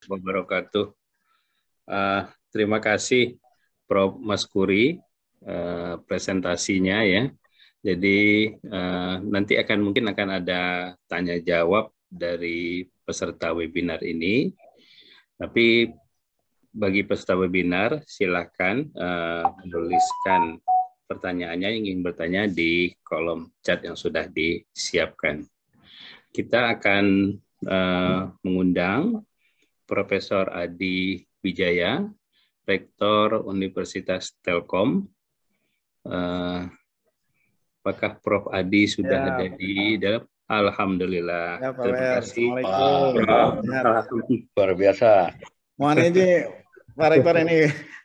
wabarakatuh. Terima kasih Prof. Maskuri presentasinya ya. Jadi nanti mungkin akan ada tanya jawab dari peserta webinar ini. Tapi bagi peserta webinar silakan menuliskan pertanyaannya yang ingin bertanya di kolom chat yang sudah disiapkan. Kita akan mengundang Profesor Adi Wijaya, Rektor Universitas Telkom. Apakah Prof. Adi sudah ada di dalam? Alhamdulillah. Ya, Pak Terima WR. kasih. Assalamualaikum. Luar biasa. Mohon izin, Pak Rektor ini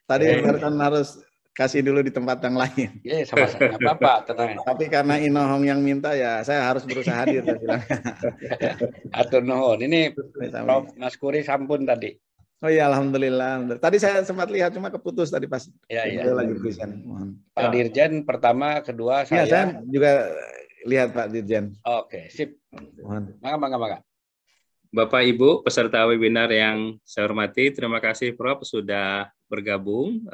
tadi barusan harus kasih dulu di tempat yang lain. Iya, sama-sama. Nggak apa-apa, tenang. Tapi karena Inohong yang minta ya saya harus berusaha hadir. Saya bilang. Atur nuhun. Ini Prof. Maskuri sampun tadi. Oh iya, alhamdulillah. Tadi saya sempat lihat cuma keputus tadi pas beliau lagi present. Pak Dirjen pertama, kedua ya, saya. Saya juga lihat Pak Dirjen. Oke, sip. Mangga. Bapak Ibu peserta webinar yang saya hormati, terima kasih Prof sudah bergabung.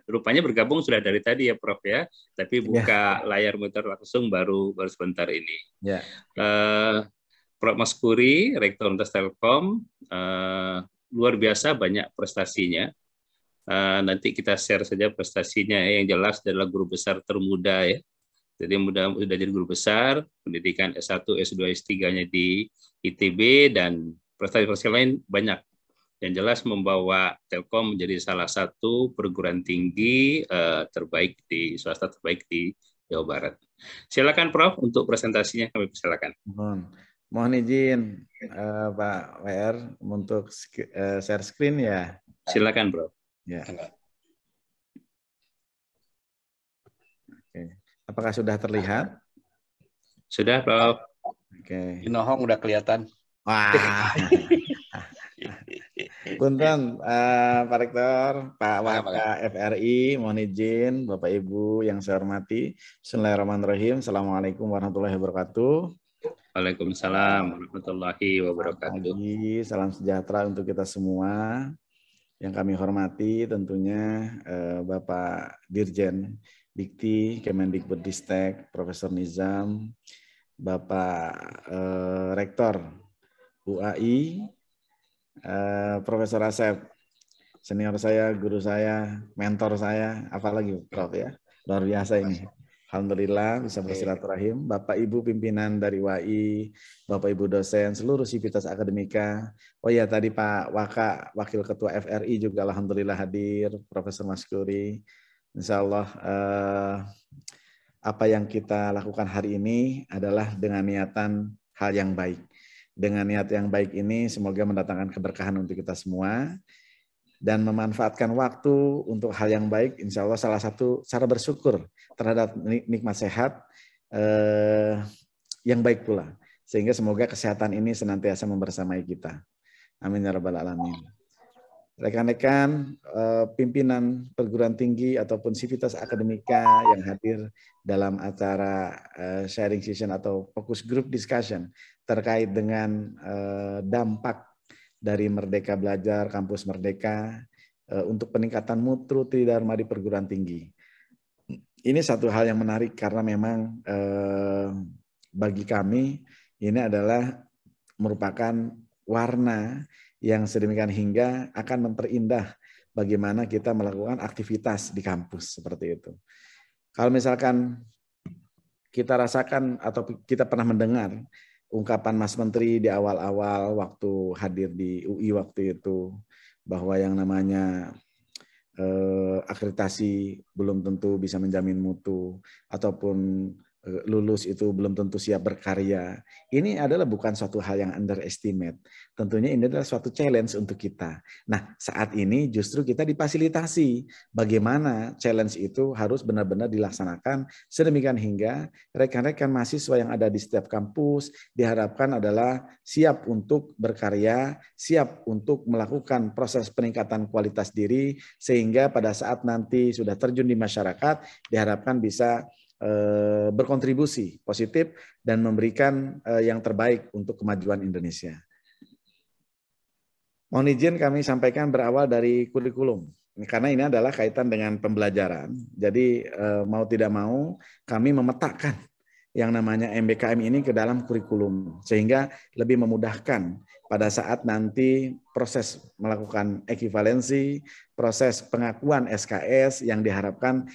Rupanya bergabung sudah dari tadi ya Prof ya, tapi buka layar monitor langsung baru sebentar ini. Ya. Prof Maskuri, Rektor Universitas Telkom, luar biasa banyak prestasinya. Nanti kita share saja prestasinya. Yang jelas adalah guru besar termuda ya. Jadi sudah jadi guru besar, pendidikan S1, S2, S3-nya di ITB, dan prestasi lain banyak. Yang jelas membawa Telkom menjadi salah satu perguruan tinggi terbaik swasta terbaik di Jawa Barat. Silakan Prof untuk presentasinya, kami persilakan. Mohon izin Pak WR untuk share screen ya. Silakan Prof. Ya. Oke. Apakah sudah terlihat? Sudah, Prof. Oke. Inohong udah kelihatan. Wah. Punten, Pak Rektor, Pak Waka FRI, mohon izin, Bapak Ibu yang saya hormati. Bismillahirrahmanirrahim. Assalamualaikum warahmatullahi wabarakatuh. Waalaikumsalam warahmatullahi wabarakatuh. Salam sejahtera untuk kita semua. Yang kami hormati tentunya Bapak Dirjen Dikti Kemendikbudristek Profesor Nizam, Bapak Rektor UAI, Profesor Asep, senior saya, guru saya, mentor saya, apalagi Prof ya, luar biasa ini. Alhamdulillah bisa bersilaturahim. Bapak Ibu pimpinan dari UAI, Bapak Ibu dosen, seluruh sivitas akademika. Oh ya, tadi Pak Waka, Wakil Ketua FRI juga alhamdulillah hadir, Profesor Maskuri. Insya Allah apa yang kita lakukan hari ini adalah dengan niatan hal yang baik. Dengan niat yang baik ini semoga mendatangkan keberkahan untuk kita semua dan memanfaatkan waktu untuk hal yang baik. Insya Allah salah satu cara bersyukur terhadap nikmat sehat yang baik pula. Sehingga semoga kesehatan ini senantiasa membersamai kita. Amin ya rabbal alamin. Rekan-rekan pimpinan perguruan tinggi ataupun sivitas akademika yang hadir dalam acara sharing session atau focus group discussion terkait dengan dampak dari Merdeka Belajar, Kampus Merdeka untuk peningkatan mutu tridharma di perguruan tinggi. Ini satu hal yang menarik karena memang bagi kami ini adalah merupakan warna yang sedemikian hingga akan memperindah bagaimana kita melakukan aktivitas di kampus seperti itu. Kalau misalkan kita rasakan atau kita pernah mendengar ungkapan Mas Menteri di awal-awal waktu hadir di UI waktu itu, bahwa yang namanya akreditasi belum tentu bisa menjamin mutu, ataupun lulus itu belum tentu siap berkarya. Ini adalah bukan suatu hal yang underestimate. Tentunya ini adalah suatu challenge untuk kita. Nah, saat ini justru kita difasilitasi bagaimana challenge itu harus benar-benar dilaksanakan sedemikian hingga rekan-rekan mahasiswa yang ada di setiap kampus diharapkan adalah siap untuk berkarya, siap untuk melakukan proses peningkatan kualitas diri, sehingga pada saat nanti sudah terjun di masyarakat diharapkan bisa berkontribusi positif dan memberikan yang terbaik untuk kemajuan Indonesia. Mohon izin kami sampaikan berawal dari kurikulum. Karena ini adalah kaitan dengan pembelajaran. Jadi mau tidak mau kami memetakan yang namanya MBKM ini ke dalam kurikulum. Sehingga lebih memudahkan pada saat nanti proses melakukan ekivalensi, proses pengakuan SKS yang diharapkan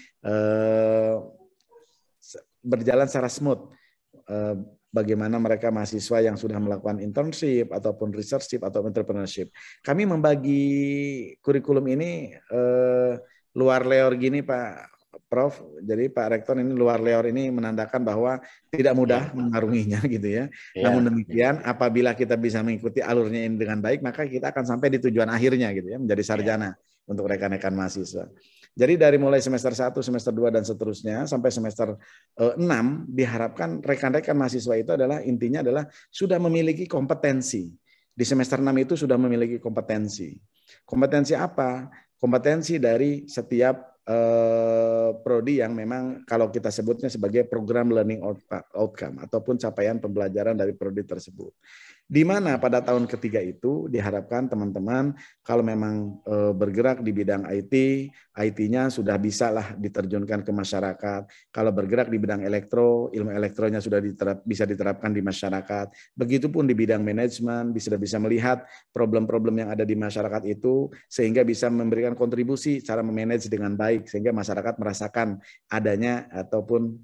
berjalan secara smooth. Bagaimana mereka mahasiswa yang sudah melakukan internship ataupun researchship atau entrepreneurship. Kami membagi kurikulum ini luar leor gini Pak Prof. Jadi Pak Rektor ini luar leor ini menandakan bahwa tidak mudah mengarunginya gitu ya. Namun demikian apabila kita bisa mengikuti alurnya ini dengan baik, maka kita akan sampai di tujuan akhirnya gitu ya, menjadi sarjana untuk rekan-rekan mahasiswa. Jadi dari mulai semester 1, semester 2 dan seterusnya sampai semester 6 diharapkan rekan-rekan mahasiswa itu adalah intinya adalah sudah memiliki kompetensi. Di semester 6 itu sudah memiliki kompetensi. Kompetensi apa? Kompetensi dari setiap prodi yang memang kalau kita sebutnya sebagai program learning outcome ataupun capaian pembelajaran dari prodi tersebut. Di mana pada tahun ketiga itu diharapkan teman-teman kalau memang bergerak di bidang IT-nya sudah bisa lah diterjunkan ke masyarakat. Kalau bergerak di bidang elektro, ilmu elektronya sudah bisa diterapkan di masyarakat. Begitupun di bidang manajemen, sudah bisa melihat problem-problem yang ada di masyarakat itu sehingga bisa memberikan kontribusi cara memanage dengan baik sehingga masyarakat merasakan adanya ataupun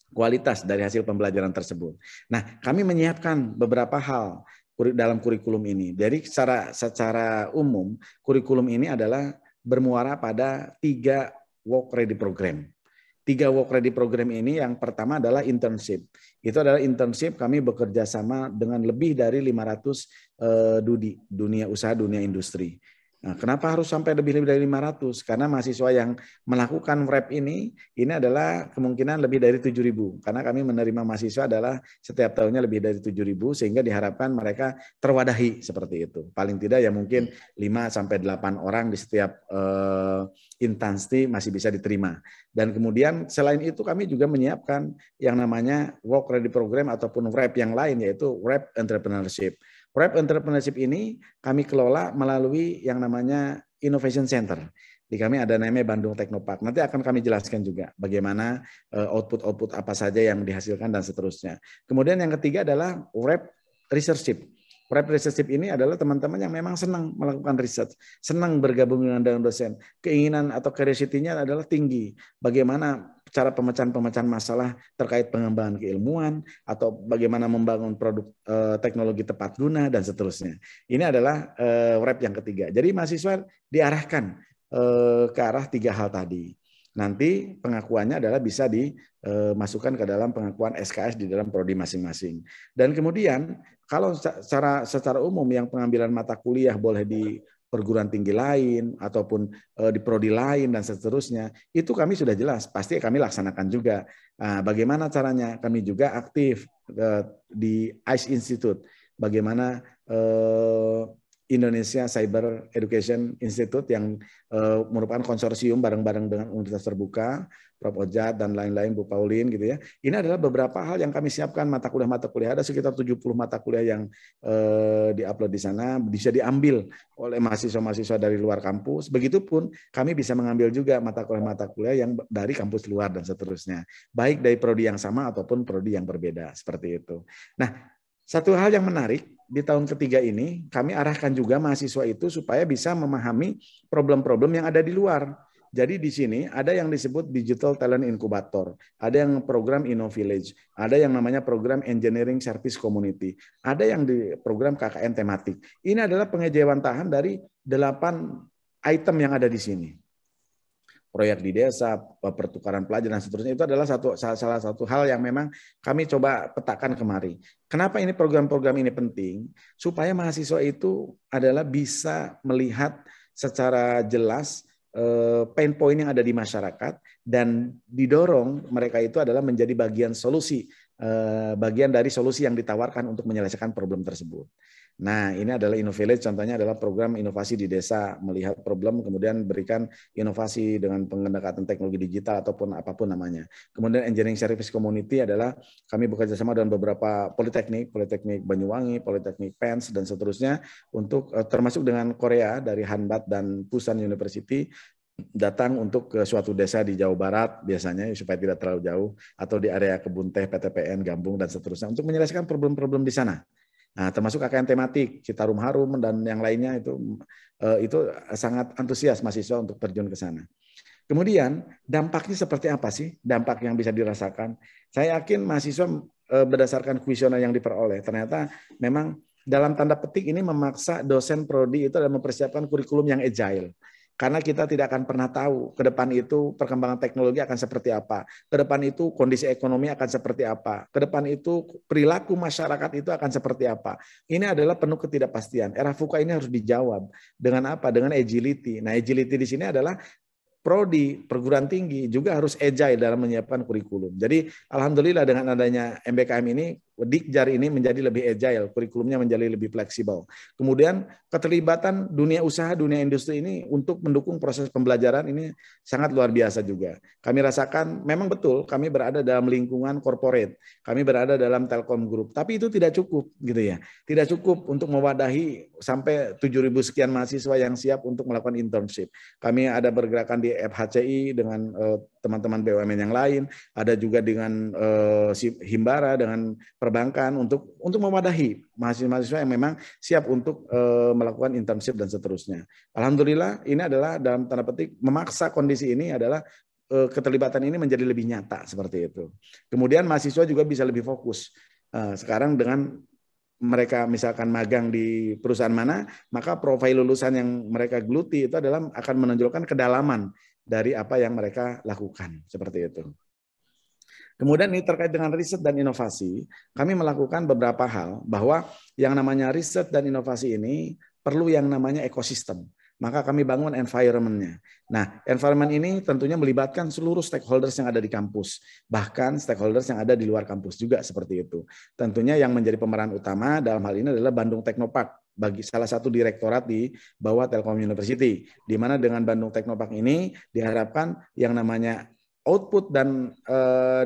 kualitas dari hasil pembelajaran tersebut. Nah, kami menyiapkan beberapa hal dalam kurikulum ini. Jadi secara umum, kurikulum ini adalah bermuara pada 3 work ready program. 3 work ready program ini yang pertama adalah internship. Itu adalah internship kami bekerja sama dengan lebih dari 500 dunia usaha, dunia industri. Nah, kenapa harus sampai lebih dari 500? Karena mahasiswa yang melakukan wrap ini adalah kemungkinan lebih dari 7.000. Karena kami menerima mahasiswa adalah setiap tahunnya lebih dari 7.000 sehingga diharapkan mereka terwadahi seperti itu. Paling tidak ya mungkin 5-8 orang di setiap instansi masih bisa diterima. Dan kemudian selain itu kami juga menyiapkan yang namanya work ready program ataupun wrap yang lain yaitu wrap entrepreneurship. Wrap Entrepreneurship ini kami kelola melalui yang namanya Innovation Center. Di kami ada namanya Bandung Technopark. Nanti akan kami jelaskan juga bagaimana output-output apa saja yang dihasilkan dan seterusnya. Kemudian yang ketiga adalah Wrap Researchship. Wrap Researchship ini adalah teman-teman yang memang senang melakukan riset, senang bergabung dengan dosen. Keinginan atau curiosity-nya adalah tinggi. Bagaimana cara pemecahan masalah terkait pengembangan keilmuan atau bagaimana membangun produk teknologi tepat guna dan seterusnya. Ini adalah wrap yang ketiga. Jadi mahasiswa diarahkan ke arah 3 hal tadi. Nanti pengakuannya adalah bisa dimasukkan ke dalam pengakuan SKS di dalam prodi masing-masing. Dan kemudian kalau secara umum yang pengambilan mata kuliah boleh di perguruan tinggi lain ataupun di prodi lain dan seterusnya, itu kami sudah jelas, pasti kami laksanakan juga. Nah, bagaimana caranya? Kami juga aktif di ICE Institute. Bagaimana Indonesia Cyber Education Institute yang merupakan konsorsium bareng-bareng dengan Universitas Terbuka, Prof. Ojat dan lain-lain, Bu Pauline gitu ya. Ini adalah beberapa hal yang kami siapkan mata kuliah. Ada sekitar 70 mata kuliah yang diupload di sana, bisa diambil oleh mahasiswa-mahasiswa dari luar kampus. Begitupun kami bisa mengambil juga mata kuliah yang dari kampus luar dan seterusnya. Baik dari prodi yang sama ataupun prodi yang berbeda, seperti itu. Nah, satu hal yang menarik, di tahun ketiga ini kami arahkan juga mahasiswa itu supaya bisa memahami problem-problem yang ada di luar. Jadi di sini ada yang disebut Digital Talent Incubator, ada yang program InnoVillage, ada yang namanya program Engineering Service Community, ada yang di program KKN tematik. Ini adalah pengejawantahan dari 8 item yang ada di sini. Proyek di desa, pertukaran pelajar dan seterusnya, itu adalah salah satu hal yang memang kami coba petakan kemari. Kenapa ini program-program ini penting? Supaya mahasiswa itu adalah bisa melihat secara jelas pain point yang ada di masyarakat dan didorong mereka itu adalah menjadi bagian solusi, bagian dari solusi yang ditawarkan untuk menyelesaikan problem tersebut. Nah, ini adalah InnoVillage, contohnya adalah program inovasi di desa, melihat problem, kemudian berikan inovasi dengan pendekatan teknologi digital ataupun apapun namanya. Kemudian Engineering Service Community adalah kami bekerja sama dengan beberapa politeknik Banyuwangi, Politeknik PENS, dan seterusnya, untuk termasuk dengan Korea, dari Hanbat dan Pusan University, datang untuk ke suatu desa di Jawa Barat biasanya supaya tidak terlalu jauh, atau di area kebun teh, PTPN, Gambung, dan seterusnya, untuk menyelesaikan problem-problem di sana. Nah, termasuk KKN tematik, Citarum Harum dan yang lainnya itu sangat antusias mahasiswa untuk terjun ke sana. Kemudian dampaknya seperti apa sih? Dampak yang bisa dirasakan. Saya yakin mahasiswa berdasarkan kuesioner yang diperoleh, ternyata memang dalam tanda petik ini memaksa dosen prodi itu dalam mempersiapkan kurikulum yang agile. Karena kita tidak akan pernah tahu ke depan itu perkembangan teknologi akan seperti apa, ke depan itu kondisi ekonomi akan seperti apa, ke depan itu perilaku masyarakat itu akan seperti apa. Ini adalah penuh ketidakpastian. Era VUCA ini harus dijawab dengan apa? Dengan agility. Nah, agility di sini adalah prodi, perguruan tinggi juga harus agile dalam menyiapkan kurikulum. Jadi alhamdulillah dengan adanya MBKM ini, Dikjar ini menjadi lebih agile, kurikulumnya menjadi lebih fleksibel. Kemudian keterlibatan dunia usaha, dunia industri ini untuk mendukung proses pembelajaran ini sangat luar biasa juga. Kami rasakan memang betul kami berada dalam lingkungan corporate, kami berada dalam Telkom Group, tapi itu tidak cukup gitu ya. Tidak cukup untuk mewadahi sampai 7.000 sekian mahasiswa yang siap untuk melakukan internship. Kami ada bergerakan di FHCI dengan teman-teman BUMN yang lain, ada juga dengan Himbara, dengan perbankan untuk mewadahi mahasiswa-mahasiswa yang memang siap untuk melakukan internship dan seterusnya. Alhamdulillah ini adalah dalam tanda petik memaksa kondisi ini adalah keterlibatan ini menjadi lebih nyata seperti itu. Kemudian mahasiswa juga bisa lebih fokus. Sekarang dengan mereka misalkan magang di perusahaan mana, maka profil lulusan yang mereka geluti itu adalah akan menonjolkan kedalaman dari apa yang mereka lakukan seperti itu. Kemudian ini terkait dengan riset dan inovasi, kami melakukan beberapa hal bahwa yang namanya riset dan inovasi ini perlu yang namanya ekosistem. Maka kami bangun environment-nya. Nah, environment ini tentunya melibatkan seluruh stakeholders yang ada di kampus, bahkan stakeholders yang ada di luar kampus juga seperti itu. Tentunya yang menjadi pemeran utama dalam hal ini adalah Bandung Teknopark, bagi salah satu direktorat di bawah Telkom University, di mana dengan Bandung Teknopark ini diharapkan yang namanya output dan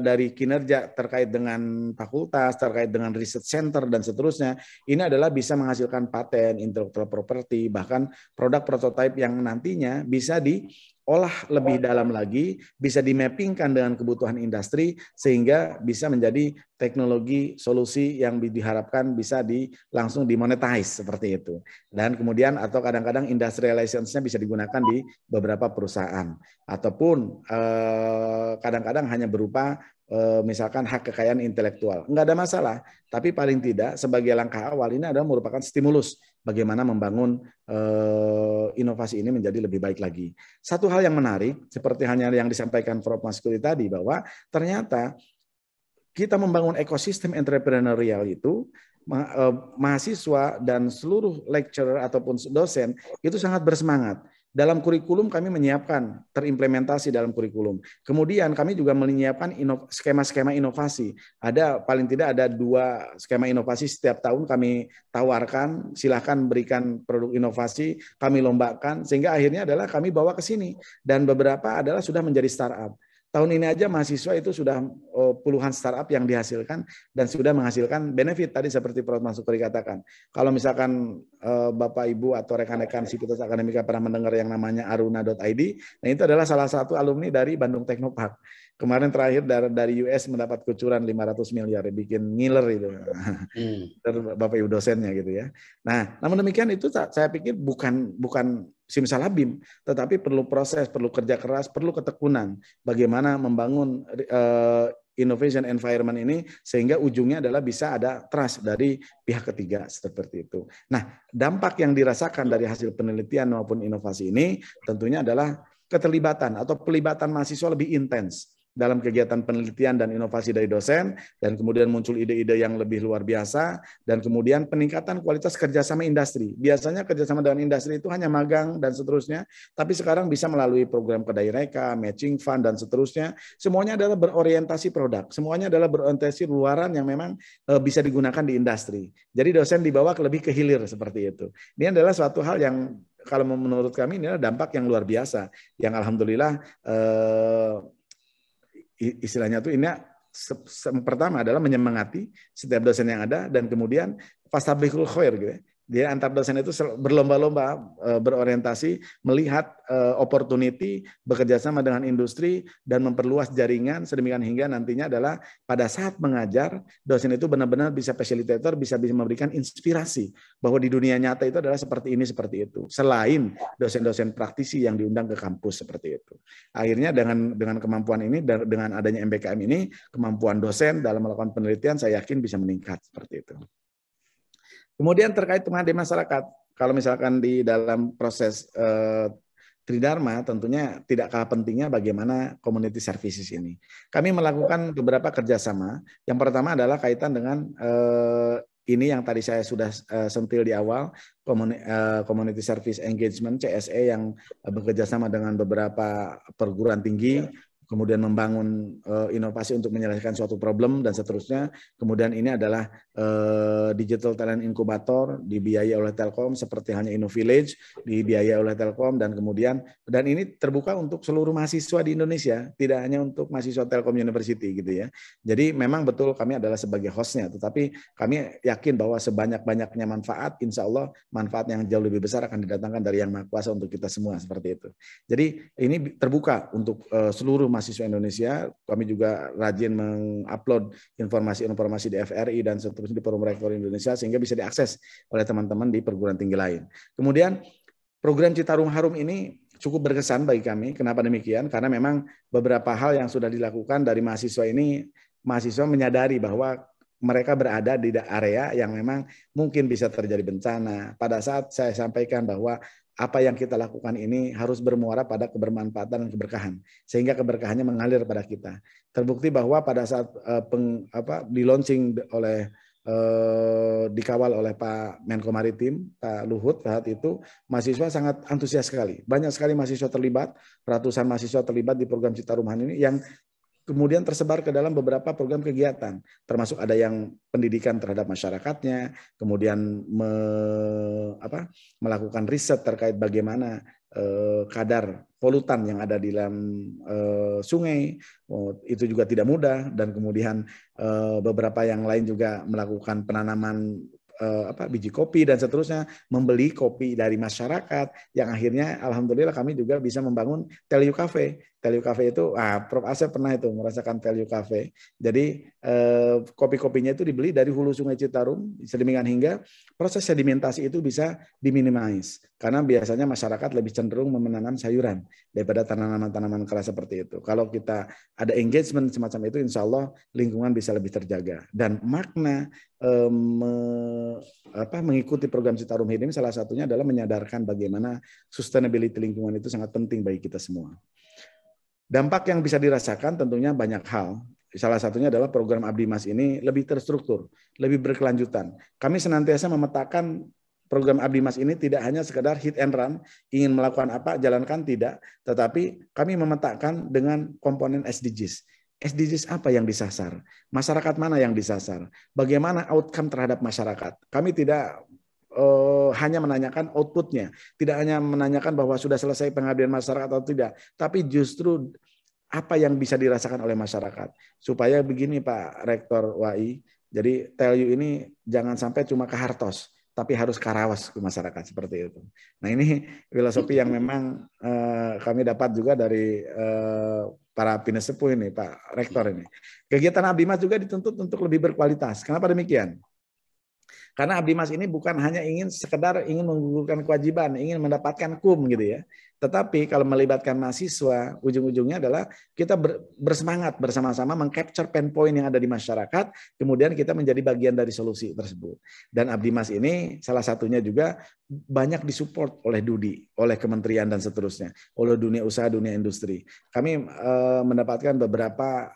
dari kinerja terkait dengan fakultas, terkait dengan research center dan seterusnya, ini adalah bisa menghasilkan paten, intellectual property, bahkan produk prototipe yang nantinya bisa diolah lebih dalam lagi, bisa dimappingkan dengan kebutuhan industri sehingga bisa menjadi teknologi solusi yang diharapkan bisa langsung dimonetize seperti itu. Dan kemudian atau kadang-kadang industrial license-nya bisa digunakan di beberapa perusahaan ataupun kadang-kadang hanya berupa misalkan hak kekayaan intelektual. Enggak ada masalah, tapi paling tidak sebagai langkah awal ini adalah merupakan stimulus bagaimana membangun inovasi ini menjadi lebih baik lagi. Satu hal yang menarik seperti hanya yang disampaikan Prof. Maskuri tadi bahwa ternyata kita membangun ekosistem entrepreneurial itu mahasiswa dan seluruh lecturer ataupun dosen itu sangat bersemangat. Dalam kurikulum kami menyiapkan, terimplementasi dalam kurikulum. Kemudian kami juga menyiapkan skema-skema inovasi. Ada paling tidak ada 2 skema inovasi setiap tahun kami tawarkan, silakan berikan produk inovasi, kami lombakan, sehingga akhirnya adalah kami bawa ke sini. Dan beberapa adalah sudah menjadi startup. Tahun ini aja mahasiswa itu sudah puluhan startup yang dihasilkan dan sudah menghasilkan benefit tadi seperti Prof. Maskuri katakan. Kalau misalkan Bapak Ibu atau rekan-rekan Sivitas Akademika pernah mendengar yang namanya aruna.id, nah itu adalah salah satu alumni dari Bandung Teknopark. Kemarin terakhir dari US mendapat kucuran 500 miliar, bikin ngiler itu. Bapak Ibu dosennya gitu ya. Nah, namun demikian itu saya pikir bukan simsalabim, tetapi perlu proses, perlu kerja keras, perlu ketekunan bagaimana membangun innovation environment ini sehingga ujungnya adalah bisa ada trust dari pihak ketiga seperti itu. Nah, dampak yang dirasakan dari hasil penelitian maupun inovasi ini tentunya adalah keterlibatan atau pelibatan mahasiswa lebih intens. dalam kegiatan penelitian dan inovasi dari dosen, dan kemudian muncul ide-ide yang lebih luar biasa, dan kemudian peningkatan kualitas kerjasama industri. Biasanya kerjasama dengan industri itu hanya magang dan seterusnya, tapi sekarang bisa melalui program kedai reka, matching fund, dan seterusnya. Semuanya adalah berorientasi produk, semuanya adalah berorientasi luaran yang memang bisa digunakan di industri. Jadi dosen dibawa lebih ke hilir seperti itu. Ini adalah suatu hal yang kalau menurut kami ini adalah dampak yang luar biasa, yang alhamdulillah istilahnya tuh ini pertama adalah menyemangati setiap dosen yang ada, dan kemudian fastabiqul khair gitu ya. Dia antar dosen itu berlomba-lomba berorientasi melihat opportunity, bekerja sama dengan industri dan memperluas jaringan sedemikian hingga nantinya adalah pada saat mengajar dosen itu benar-benar bisa fasilitator, bisa memberikan inspirasi bahwa di dunia nyata itu adalah seperti ini, seperti itu. Selain dosen-dosen praktisi yang diundang ke kampus seperti itu. Akhirnya dengan kemampuan ini, dengan adanya MBKM ini, kemampuan dosen dalam melakukan penelitian saya yakin bisa meningkat seperti itu. Kemudian terkait pengabdian masyarakat, kalau misalkan di dalam proses Tridharma tentunya tidak kalah pentingnya bagaimana community services ini. Kami melakukan beberapa kerjasama. Yang pertama adalah kaitan dengan ini yang tadi saya sudah sentil di awal, Community Service Engagement CSE yang bekerjasama dengan beberapa perguruan tinggi, kemudian membangun inovasi untuk menyelesaikan suatu problem dan seterusnya. Kemudian ini adalah Digital Talent Incubator dibiayai oleh Telkom seperti hanya InnoVillage dibiayai oleh Telkom, dan kemudian ini terbuka untuk seluruh mahasiswa di Indonesia, tidak hanya untuk mahasiswa Telkom University gitu ya. Jadi memang betul kami adalah sebagai hostnya, tetapi kami yakin bahwa sebanyak-banyaknya manfaat, insya Allah manfaat yang jauh lebih besar akan didatangkan dari Yang Maha Kuasa untuk kita semua seperti itu. Jadi ini terbuka untuk seluruh mahasiswa Indonesia. Kami juga rajin mengupload informasi-informasi di FRI dan seterusnya di Forum Rektor Indonesia sehingga bisa diakses oleh teman-teman di perguruan tinggi lain. Kemudian program Citarum Harum ini cukup berkesan bagi kami. Kenapa demikian? Karena memang beberapa hal yang sudah dilakukan dari mahasiswa ini, mahasiswa menyadari bahwa mereka berada di area yang memang mungkin bisa terjadi bencana. Pada saat saya sampaikan bahwa apa yang kita lakukan ini harus bermuara pada kebermanfaatan dan keberkahan, sehingga keberkahannya mengalir pada kita. Terbukti bahwa pada saat di launching oleh dikawal oleh Pak Menko Maritim, Pak Luhut saat itu, mahasiswa sangat antusias sekali. Banyak sekali mahasiswa terlibat, ratusan mahasiswa terlibat di program Citarum Harum ini yang kemudian tersebar ke dalam beberapa program kegiatan, termasuk ada yang pendidikan terhadap masyarakatnya, kemudian melakukan riset terkait bagaimana kadar polutan yang ada di dalam sungai, itu juga tidak mudah, dan kemudian beberapa yang lain juga melakukan penanaman biji kopi dan seterusnya, membeli kopi dari masyarakat, yang akhirnya alhamdulillah kami juga bisa membangun Value Cafe. Value Cafe itu, Prof. Asep pernah itu merasakan Value Cafe. Jadi kopi-kopinya itu dibeli dari hulu Sungai Citarum, sedemikian hingga proses sedimentasi itu bisa diminimize. Karena biasanya masyarakat lebih cenderung menanam sayuran daripada tanaman-tanaman keras seperti itu. Kalau kita ada engagement semacam itu, insya Allah lingkungan bisa lebih terjaga. Dan makna mengikuti program Citarum Harum ini salah satunya adalah menyadarkan bagaimana sustainability lingkungan itu sangat penting bagi kita semua. Dampak yang bisa dirasakan tentunya banyak hal. Salah satunya adalah program Abdi Mas ini lebih terstruktur, lebih berkelanjutan. Kami senantiasa memetakan program Abdi Mas ini tidak hanya sekedar hit and run, ingin melakukan apa, jalankan, tidak. Tetapi kami memetakan dengan komponen SDGs. SDGs apa yang disasar? Masyarakat mana yang disasar? Bagaimana outcome terhadap masyarakat? Kami tidak hanya menanyakan outputnya, tidak hanya menanyakan bahwa sudah selesai pengabdian masyarakat atau tidak, tapi justru apa yang bisa dirasakan oleh masyarakat. Supaya begini Pak Rektor WAI, jadi TELU ini jangan sampai cuma ke Hartos, tapi harus karawas ke masyarakat seperti itu. Nah ini filosofi yang memang kami dapat juga dari para pinesepuh ini, Pak Rektor ini. Kegiatan Abdi Mas juga dituntut untuk lebih berkualitas. Kenapa demikian? Karena Abdi Mas ini bukan hanya sekedar ingin menggugurkan kewajiban, ingin mendapatkan kum gitu ya. Tetapi kalau melibatkan mahasiswa, ujung-ujungnya adalah kita bersemangat bersama-sama mengcapture pain point yang ada di masyarakat, kemudian kita menjadi bagian dari solusi tersebut. Dan Abdi Mas ini salah satunya juga banyak disupport oleh Dudi, oleh kementerian dan seterusnya, oleh dunia usaha, dunia industri. Kami mendapatkan beberapa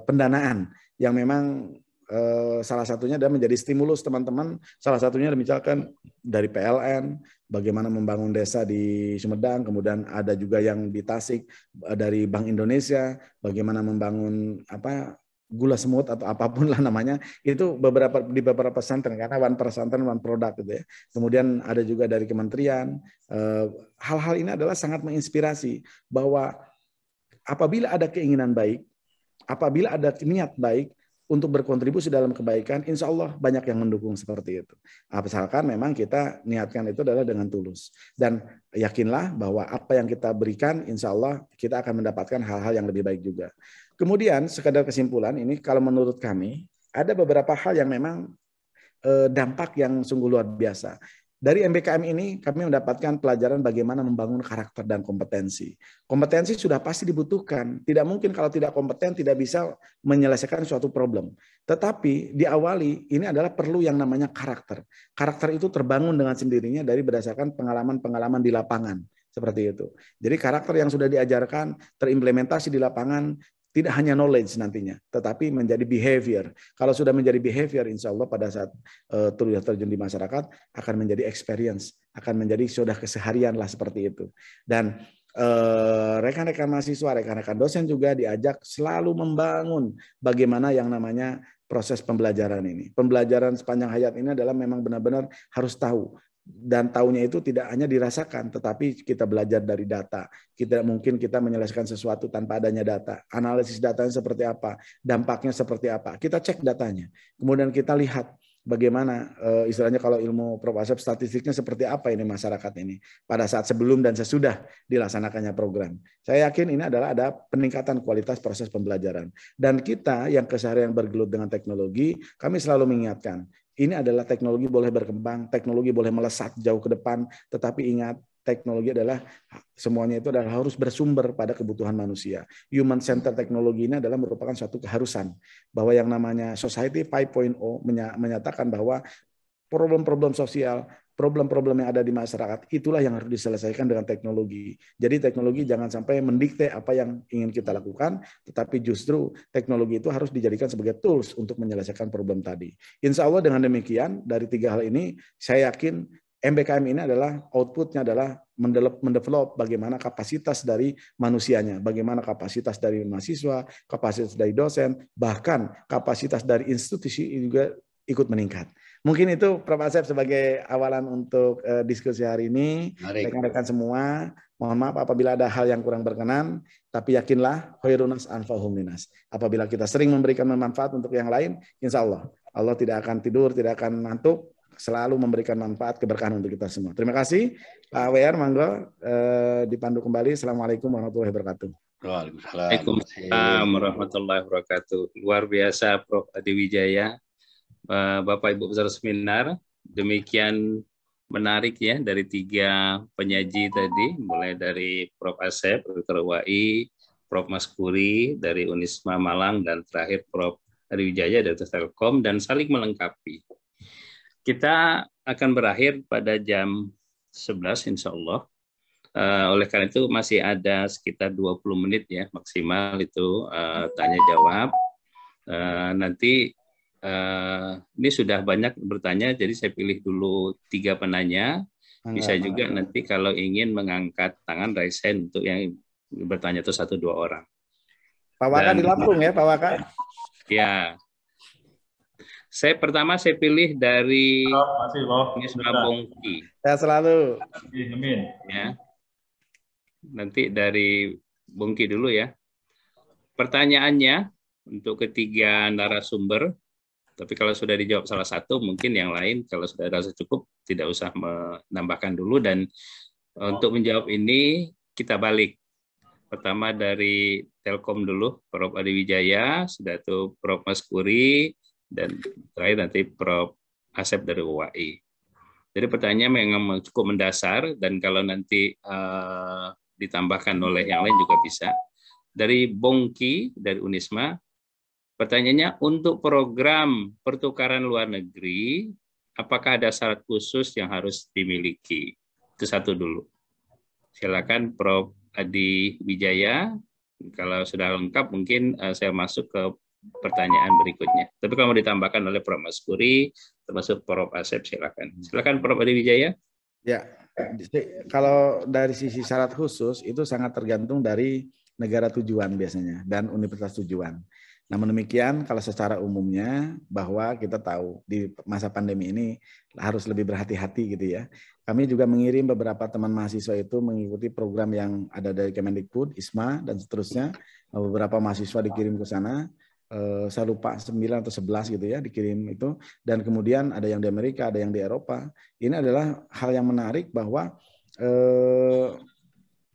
pendanaan yang memang salah satunya adalah menjadi stimulus teman-teman. Salah satunya misalkan dari PLN, bagaimana membangun desa di Sumedang, kemudian ada juga yang di Tasik dari Bank Indonesia, bagaimana membangun gula semut atau apapun lah namanya, itu di beberapa pesantren, karena one pesantren one product gitu ya. Kemudian ada juga dari kementerian. Hal-hal ini adalah sangat menginspirasi bahwa apabila ada keinginan baik, apabila ada niat baik untuk berkontribusi dalam kebaikan, insya Allah banyak yang mendukung seperti itu. Asalkan memang kita niatkan itu adalah dengan tulus. Dan yakinlah bahwa apa yang kita berikan, insya Allah kita akan mendapatkan hal-hal yang lebih baik juga. Kemudian, sekadar kesimpulan ini, kalau menurut kami, ada beberapa hal yang memang dampak yang sungguh luar biasa. Dari MBKM ini kami mendapatkan pelajaran bagaimana membangun karakter dan kompetensi. Kompetensi sudah pasti dibutuhkan. Tidak mungkin kalau tidak kompeten tidak bisa menyelesaikan suatu problem. Tetapi diawali ini adalah perlu yang namanya karakter. Karakter itu terbangun dengan sendirinya dari berdasarkan pengalaman-pengalaman di lapangan. Seperti itu. Jadi karakter yang sudah diajarkan terimplementasi di lapangan, tidak hanya knowledge nantinya, tetapi menjadi behavior. Kalau sudah menjadi behavior, insya Allah pada saat terjun di masyarakat akan menjadi experience, akan menjadi sudah keseharian lah seperti itu. Dan rekan-rekan mahasiswa, rekan-rekan dosen juga diajak selalu membangun bagaimana yang namanya proses pembelajaran ini. Pembelajaran sepanjang hayat ini adalah memang benar-benar harus tahu. Dan tahunya itu tidak hanya dirasakan, tetapi kita belajar dari data. Tidak mungkin kita menyelesaikan sesuatu tanpa adanya data. Analisis datanya seperti apa, dampaknya seperti apa. Kita cek datanya. Kemudian kita lihat bagaimana istilahnya kalau ilmu Prof. Asep statistiknya seperti apa ini masyarakat ini pada saat sebelum dan sesudah dilaksanakannya program. Saya yakin ini adalah ada peningkatan kualitas proses pembelajaran. Dan kita yang keseharian bergelut dengan teknologi, kami selalu mengingatkan, ini adalah teknologi boleh berkembang, teknologi boleh melesat jauh ke depan, tetapi ingat, teknologi adalah semuanya itu adalah harus bersumber pada kebutuhan manusia. Human centered teknologi ini adalah merupakan suatu keharusan bahwa yang namanya Society 5.0 menyatakan bahwa problem-problem sosial, problem-problem yang ada di masyarakat, itulah yang harus diselesaikan dengan teknologi. Jadi teknologi jangan sampai mendikte apa yang ingin kita lakukan, tetapi justru teknologi itu harus dijadikan sebagai tools untuk menyelesaikan problem tadi. Insya Allah dengan demikian, dari 3 hal ini, saya yakin MBKM ini adalah outputnya adalah mendevelop bagaimana kapasitas dari manusianya, bagaimana kapasitas dari mahasiswa, kapasitas dari dosen, bahkan kapasitas dari institusi juga ikut meningkat. Mungkin itu Prof. Asep sebagai awalan untuk diskusi hari ini. Rekan-rekan semua, mohon maaf apabila ada hal yang kurang berkenan, tapi yakinlah khairunas anfa'uhum linnas. Apabila kita sering memberikan manfaat untuk yang lain, insya Allah tidak akan tidur, tidak akan ngantuk, selalu memberikan manfaat keberkahan untuk kita semua. Terima kasih Pak WR, monggo dipandu kembali. Assalamualaikum warahmatullahi wabarakatuh. Waalaikumsalam warahmatullahi wabarakatuh. Luar biasa Prof. Adi Wijaya. Bapak Ibu peserta seminar, demikian menarik ya dari 3 penyaji tadi, mulai dari Prof. Asep, Rektor UAI, Prof. Maskuri dari Unisma Malang, dan terakhir Prof. Adi Wijaya dari Telkom, dan saling melengkapi. Kita akan berakhir pada jam 11 insya Allah. Oleh karena itu masih ada sekitar 20 menit ya maksimal itu tanya jawab. Nanti ini sudah banyak bertanya, jadi saya pilih dulu 3 penanya. Bisa juga nanti kalau ingin mengangkat tangan raise hand untuk yang bertanya itu 1-2 orang. Pak Waka di Lampung ya, Pak Waka? Ya. Pertama saya pilih dari Unisma Bongki. Saya selalu. Amin. Ya. Nanti dari Bongki dulu ya. Pertanyaannya untuk ketiga narasumber. Tapi kalau sudah dijawab salah satu, mungkin yang lain kalau sudah rasa cukup tidak usah menambahkan dulu. Dan untuk menjawab ini kita balik. Pertama dari Telkom dulu, Prof. Adi Wijaya, sudah itu Prof. Maskuri, dan terakhir nanti Prof. Asep dari UAI. Jadi pertanyaannya memang cukup mendasar, dan kalau nanti ditambahkan oleh yang lain juga bisa. Dari Bongki dari Unisma, pertanyaannya, untuk program pertukaran luar negeri, apakah ada syarat khusus yang harus dimiliki? Itu satu dulu. Silakan Prof. Adi Wijaya. Kalau sudah lengkap, mungkin saya masuk ke pertanyaan berikutnya. Tapi kalau mau ditambahkan oleh Prof. Maskuri, termasuk Prof. Asep, silakan. Silakan Prof. Adi Wijaya. Ya, kalau dari sisi syarat khusus itu sangat tergantung dari negara tujuan biasanya dan universitas tujuan. Namun demikian, kalau secara umumnya bahwa kita tahu di masa pandemi ini harus lebih berhati-hati gitu ya. Kami juga mengirim beberapa teman mahasiswa itu mengikuti program yang ada dari Kemendikbud, ISMA, dan seterusnya. Beberapa mahasiswa dikirim ke sana. Saya lupa 9 atau 11 gitu ya dikirim itu. Dan kemudian ada yang di Amerika, ada yang di Eropa. Ini adalah hal yang menarik bahwa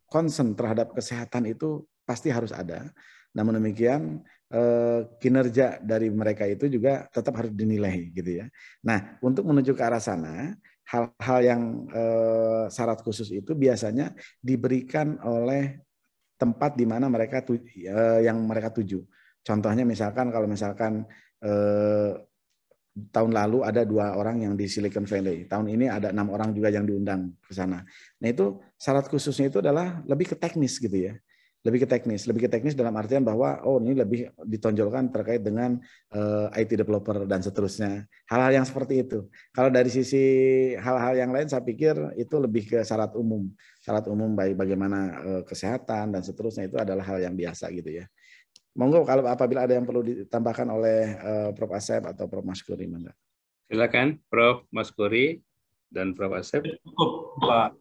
concern terhadap kesehatan itu pasti harus ada. Namun demikian kinerja dari mereka itu juga tetap harus dinilai gitu ya. Nah, untuk menuju ke arah sana, hal-hal yang syarat khusus itu biasanya diberikan oleh tempat di mana mereka yang mereka tuju. Contohnya misalkan kalau misalkan tahun lalu ada 2 orang yang di Silicon Valley, tahun ini ada 6 orang juga yang diundang ke sana. Nah itu syarat khususnya itu adalah lebih ke teknis gitu ya. Lebih ke teknis dalam artian bahwa ini lebih ditonjolkan terkait dengan IT developer dan seterusnya. Hal-hal yang seperti itu. Kalau dari sisi hal-hal yang lain saya pikir itu lebih ke syarat umum. Syarat umum baik bagaimana kesehatan dan seterusnya itu adalah hal yang biasa gitu ya. Monggo kalau apabila ada yang perlu ditambahkan oleh Prof. Asep atau Prof. Maskuri. Silakan Prof. Maskuri dan Prof. Asep. Cukup, Pak.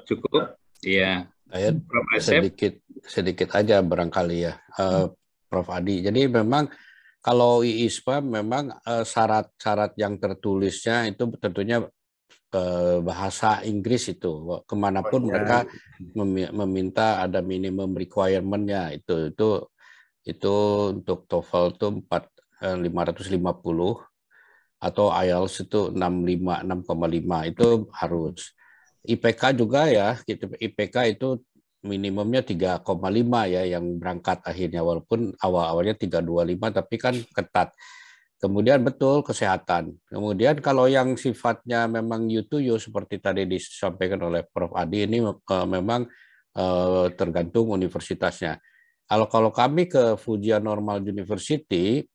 Cukup? Iya. Saya Prof. Asep. sedikit aja barangkali ya, Prof. Adi. Jadi memang kalau IISPA memang syarat-syarat yang tertulisnya itu tentunya bahasa Inggris itu. Kemanapun mereka meminta ada minimum requirement-nya itu untuk TOEFL itu 550 atau IELTS itu 6,5 itu harus. IPK juga ya, IPK itu minimumnya 3,5 ya yang berangkat akhirnya, walaupun awalnya 3,25 tapi kan ketat. Kemudian betul kesehatan. Kemudian kalau yang sifatnya memang you to you seperti tadi disampaikan oleh Prof. Adi ini memang tergantung universitasnya. Kalau kami ke Fujian Normal University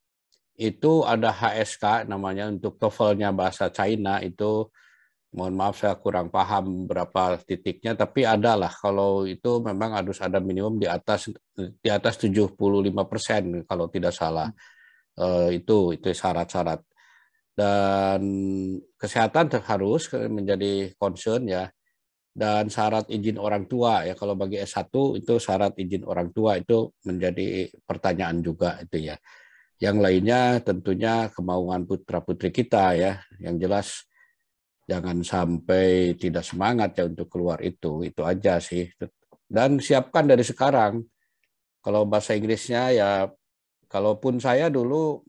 itu ada HSK namanya untuk TOEFL-nya bahasa China itu. Mohon maaf saya kurang paham berapa titiknya, tapi ada lah. Kalau itu memang harus ada minimum di atas 75% kalau tidak salah. Itu syarat-syarat. Dan kesehatan harus menjadi concern ya. Dan syarat izin orang tua ya, kalau bagi S1 itu syarat izin orang tua itu menjadi pertanyaan juga itu ya. Yang lainnya tentunya kemauan putra-putri kita ya. Yang jelas jangan sampai tidak semangat ya untuk keluar itu aja sih. Dan siapkan dari sekarang. Kalau bahasa Inggrisnya ya, kalaupun saya dulu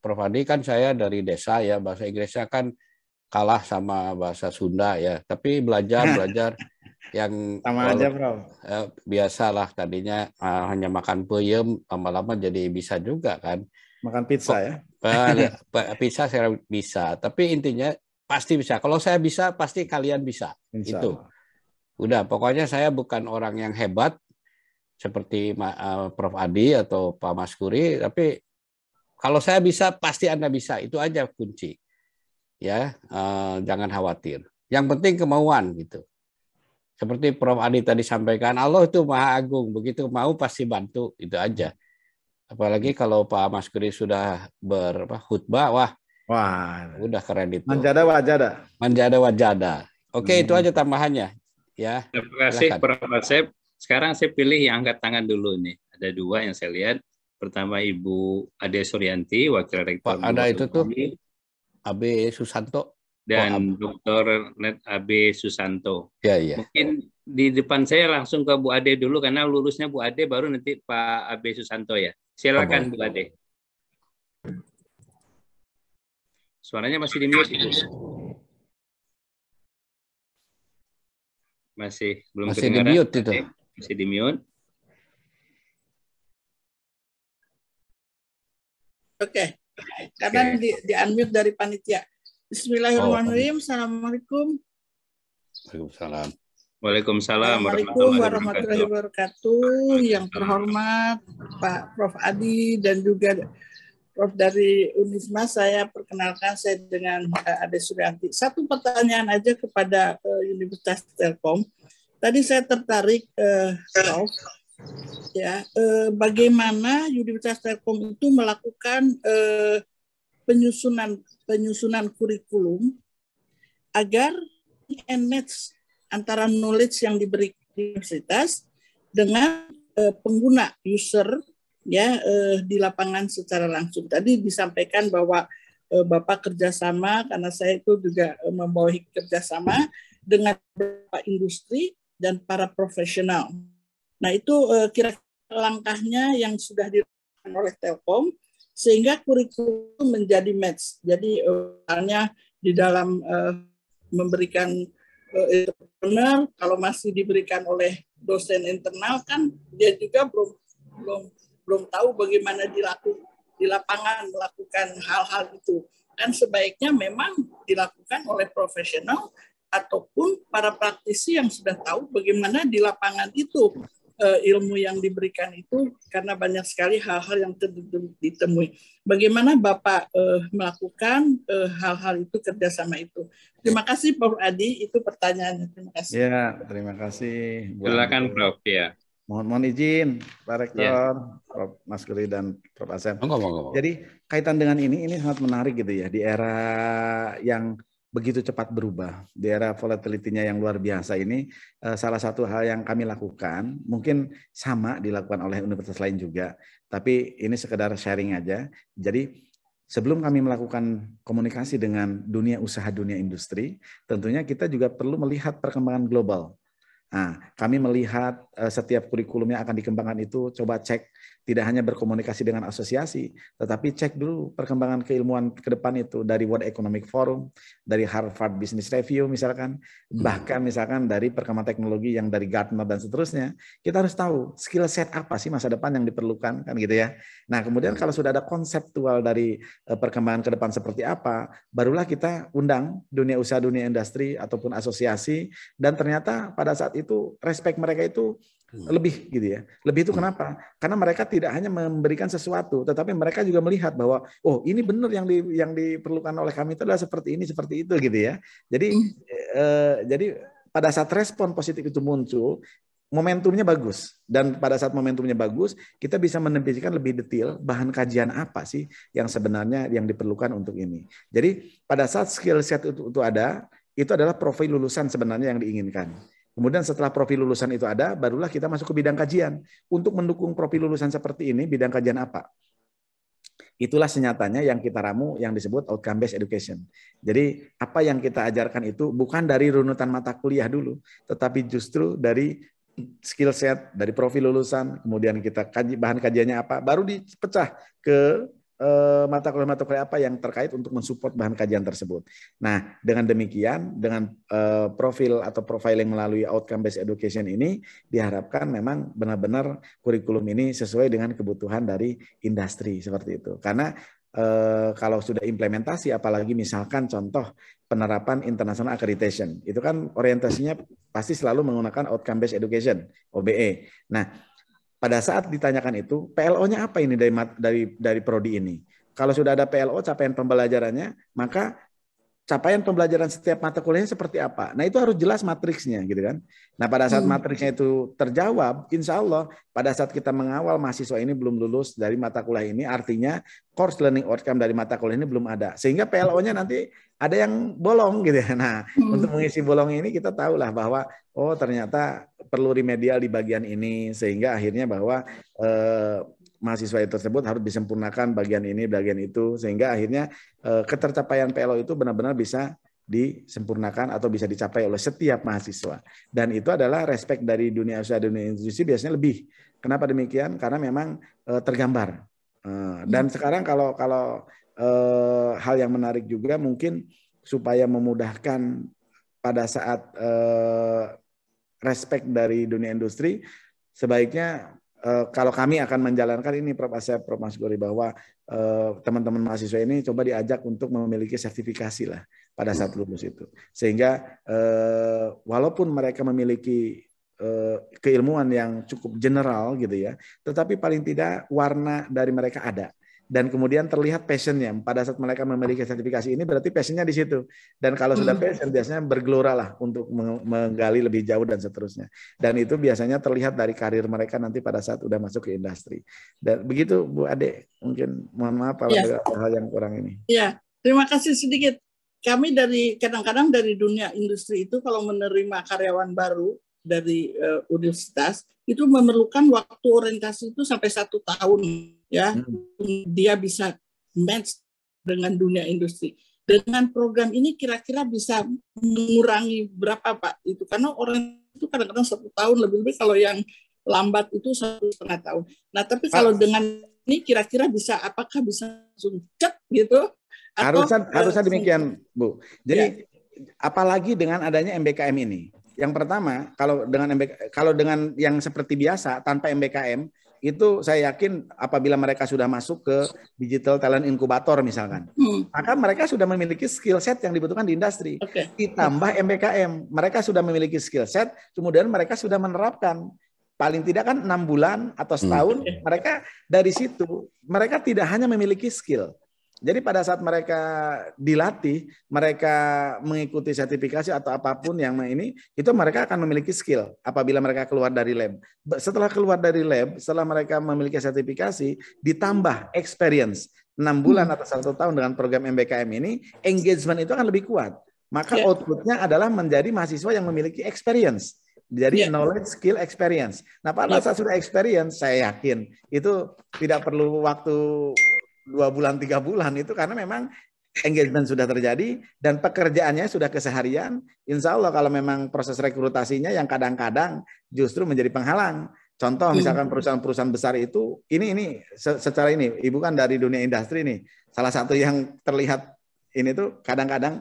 Prof. Adi kan saya dari desa ya, bahasa Inggrisnya kan kalah sama bahasa Sunda ya. Tapi belajar yang sama aja, Prof. Biasalah tadinya hanya makan peyem, lama-lama jadi bisa juga kan. Makan pizza ya. Pizza saya bisa, tapi intinya pasti bisa. Kalau saya bisa, pasti kalian bisa. Itu. Udah, pokoknya saya bukan orang yang hebat seperti Prof. Adi atau Pak Maskuri, tapi kalau saya bisa, pasti Anda bisa. Itu aja kunci. Ya, jangan khawatir. Yang penting kemauan gitu. Seperti Prof. Adi tadi sampaikan, Allah itu Maha Agung. Begitu mau pasti bantu. Itu aja. Apalagi kalau Pak Maskuri sudah berkhutbah, wah, udah keren itu. Manjada wajada. Oke, itu aja tambahannya. Ya. Terima kasih Prof. Asep. Sekarang saya pilih yang angkat tangan dulu nih. Ada 2 yang saya lihat. Pertama Ibu Ade Suryanti, Wakil Rektor. Ada itu tuh. AB Susanto. Dan Dr. Net AB Susanto. Ya, ya. Mungkin di depan saya langsung ke Bu Ade dulu, karena lulusnya Bu Ade, baru nanti Pak AB Susanto ya. Silakan Bu Ade. Suaranya masih di mute, Ibu. Masih belum Masih di kedengaran. mute itu. Masih di mute. Oke, karena di unmute dari panitia. Bismillahirrahmanirrahim. Assalamualaikum. Waalaikumsalam. Waalaikumsalam Assalamualaikum warahmatullahi wabarakatuh. Yang terhormat Pak Prof. Adi dan juga Prof. dari Unisma, saya perkenalkan saya dengan Ade Suryanti. Satu pertanyaan aja kepada Universitas Telkom. Tadi saya tertarik, Prof. Ya, bagaimana Universitas Telkom itu melakukan penyusunan kurikulum agar match antara knowledge yang diberi di universitas dengan pengguna user ya di lapangan secara langsung. Tadi disampaikan bahwa Bapak kerjasama, karena saya itu juga membawahi kerjasama dengan beberapa industri dan para profesional. Nah itu kira-kira langkahnya yang sudah dilakukan oleh Telkom sehingga kurikulum menjadi match. Jadi misalnya di dalam memberikan entrepreneur, kalau masih diberikan oleh dosen internal kan dia juga belum tahu bagaimana di lapangan melakukan hal-hal itu. Kan sebaiknya memang dilakukan oleh profesional ataupun para praktisi yang sudah tahu bagaimana di lapangan itu ilmu yang diberikan itu, karena banyak sekali hal-hal yang ditemui. Bagaimana Bapak melakukan hal-hal itu, kerjasama itu? Terima kasih Prof. Adi, itu pertanyaannya. Terima kasih. Ya, terima kasih. Silakan Prof. Ya. Mohon izin Pak Rektor, Prof. Maskuri dan Prof. Asep. Monggo. Jadi kaitan dengan ini sangat menarik gitu ya, di era yang begitu cepat berubah, di era volatility-nya yang luar biasa ini, salah satu hal yang kami lakukan, mungkin sama dilakukan oleh universitas lain juga, tapi ini sekedar sharing aja. Jadi sebelum kami melakukan komunikasi dengan dunia usaha, dunia industri, tentunya kita juga perlu melihat perkembangan global. Nah, kami melihat setiap kurikulum yang akan dikembangkan itu, coba cek, tidak hanya berkomunikasi dengan asosiasi, tetapi cek dulu perkembangan keilmuan ke depan itu dari World Economic Forum, dari Harvard Business Review misalkan, bahkan misalkan dari perkembangan teknologi yang dari Gartner dan seterusnya. Kita harus tahu skill set apa sih masa depan yang diperlukan, kan gitu ya. Nah, kemudian kalau sudah ada konseptual dari perkembangan ke depan seperti apa, barulah kita undang dunia usaha, dunia industri ataupun asosiasi, dan ternyata pada saat itu respect mereka itu lebih gitu ya. Lebih itu kenapa? Karena mereka tidak hanya memberikan sesuatu, tetapi mereka juga melihat bahwa oh ini benar yang diperlukan oleh kami itu adalah seperti ini, seperti itu gitu ya. Jadi pada saat respon positif itu muncul, momentumnya bagus, dan pada saat momentumnya bagus kita bisa menerbitkan lebih detail bahan kajian apa sih yang sebenarnya yang diperlukan untuk ini. Jadi pada saat skill set itu ada, itu adalah profil lulusan sebenarnya yang diinginkan. Kemudian setelah profil lulusan itu ada, barulah kita masuk ke bidang kajian. Untuk mendukung profil lulusan seperti ini, bidang kajian apa? Itulah senyatanya yang kita ramu yang disebut outcome based education. Jadi apa yang kita ajarkan itu bukan dari runutan mata kuliah dulu, tetapi justru dari skill set, dari profil lulusan, kemudian kita kaji bahan kajiannya apa, baru dipecah ke mata kuliah apa yang terkait untuk mensupport bahan kajian tersebut. Nah, dengan demikian, dengan profil atau profiling melalui outcome based education ini, diharapkan memang benar-benar kurikulum ini sesuai dengan kebutuhan dari industri seperti itu. Karena kalau sudah implementasi, apalagi misalkan contoh penerapan international accreditation, itu kan orientasinya pasti selalu menggunakan outcome based education (OBE). Nah, pada saat ditanyakan itu, PLO-nya apa ini dari prodi ini? Kalau sudah ada PLO, capaian pembelajarannya, maka capaian pembelajaran setiap mata kuliahnya seperti apa? Nah, itu harus jelas matriksnya, gitu kan? Nah, pada saat matriksnya itu terjawab, insya Allah pada saat kita mengawal mahasiswa ini belum lulus dari mata kuliah ini, artinya course learning outcome dari mata kuliah ini belum ada, sehingga PLO-nya nanti ada yang bolong, gitu ya. Nah, untuk mengisi bolong ini kita tahulah bahwa oh ternyata perlu remedial di bagian ini, sehingga akhirnya bahwa mahasiswa tersebut harus disempurnakan bagian ini, bagian itu, sehingga akhirnya ketercapaian PLO itu benar-benar bisa disempurnakan atau bisa dicapai oleh setiap mahasiswa. Dan itu adalah respect dari dunia usaha, dunia industri biasanya lebih. Kenapa demikian? Karena memang tergambar. Dan sekarang kalau hal yang menarik juga mungkin supaya memudahkan pada saat respect dari dunia industri, sebaiknya kalau kami akan menjalankan ini Prof. Asep, Prof. Masguri, bahwa teman-teman mahasiswa ini coba diajak untuk memiliki sertifikasi lah pada saat lulus itu. Sehingga walaupun mereka memiliki keilmuan yang cukup general gitu ya, tetapi paling tidak warna dari mereka ada. Dan kemudian terlihat passionnya pada saat mereka memiliki sertifikasi ini, berarti passionnya di situ. Dan kalau sudah passion biasanya bergelora lah untuk menggali lebih jauh dan seterusnya. Dan itu biasanya terlihat dari karir mereka nanti pada saat udah masuk ke industri. Dan begitu Bu Ade, mungkin mohon maaf kalau ada hal yang kurang ini. Ya, terima kasih sedikit. Kami kadang-kadang dari dunia industri itu kalau menerima karyawan baru dari universitas itu memerlukan waktu orientasi itu sampai 1 tahun ya, dia bisa match dengan dunia industri. Dengan program ini kira-kira bisa mengurangi berapa Pak itu, karena orang itu kadang-kadang 1 tahun, lebih-lebih kalau yang lambat itu 1,5 tahun. Nah tapi kalau dengan ini kira-kira bisa, apakah bisa langsung cek gitu? Harusnya demikian Bu. Jadi apalagi dengan adanya MBKM ini. Yang pertama, kalau dengan yang seperti biasa tanpa MBKM itu saya yakin apabila mereka sudah masuk ke digital talent inkubator misalkan, maka mereka sudah memiliki skill set yang dibutuhkan di industri. Ditambah MBKM, mereka sudah memiliki skill set, kemudian mereka sudah menerapkan paling tidak kan 6 bulan atau setahun, mereka dari situ mereka tidak hanya memiliki skill. Jadi pada saat mereka dilatih, mereka mengikuti sertifikasi atau apapun yang ini, itu mereka akan memiliki skill apabila mereka keluar dari lab. Setelah keluar dari lab, setelah mereka memiliki sertifikasi, ditambah experience 6 bulan atau 1 tahun dengan program MBKM ini, engagement itu akan lebih kuat. Maka outputnya adalah menjadi mahasiswa yang memiliki experience. Jadi knowledge, skill, experience. Nah pada saat sudah experience, saya yakin itu tidak perlu waktu 2 bulan, 3 bulan itu, karena memang engagement sudah terjadi dan pekerjaannya sudah keseharian. Insya Allah kalau memang proses rekrutasinya yang kadang-kadang justru menjadi penghalang. Contoh misalkan perusahaan-perusahaan besar itu, ini secara ini, Ibu kan dari dunia industri nih, salah satu yang terlihat ini tuh kadang-kadang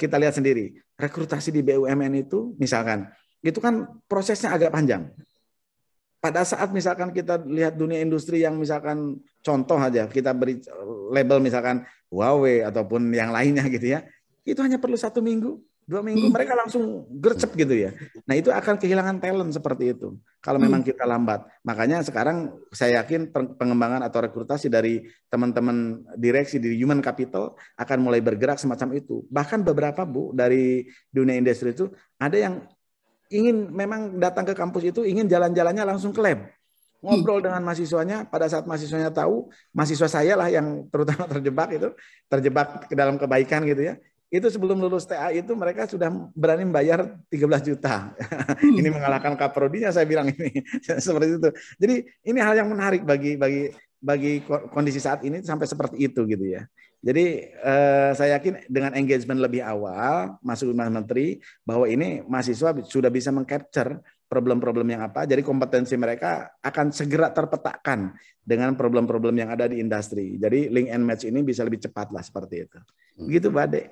kita lihat sendiri, rekrutasi di BUMN itu misalkan, itu kan prosesnya agak panjang. Pada saat misalkan kita lihat dunia industri yang misalkan contoh aja, kita beri label misalkan Huawei ataupun yang lainnya gitu ya, itu hanya perlu 1 minggu, 2 minggu mereka langsung gercep gitu ya. Nah itu akan kehilangan talent seperti itu kalau memang kita lambat. Makanya sekarang saya yakin pengembangan atau rekrutasi dari teman-teman direksi di human capital akan mulai bergerak semacam itu. Bahkan beberapa Bu dari dunia industri itu ada yang ingin memang datang ke kampus itu, ingin jalan-jalannya langsung ke lab. Ngobrol dengan mahasiswanya, pada saat mahasiswanya tahu, mahasiswa saya lah yang terutama terjebak ke dalam kebaikan gitu ya. Itu sebelum lulus TA itu mereka sudah berani membayar 13 juta. Ini mengalahkan kaprodinya saya bilang ini. Seperti itu. Jadi ini hal yang menarik bagi kondisi saat ini sampai seperti itu gitu ya. Jadi saya yakin dengan engagement lebih awal masuk Mas Menteri bahwa ini mahasiswa sudah bisa mengcapture problem-problem yang apa, jadi kompetensi mereka akan segera terpetakan dengan problem-problem yang ada di industri. Jadi link and match ini bisa lebih cepat lah seperti itu. Begitu Mbak Ade.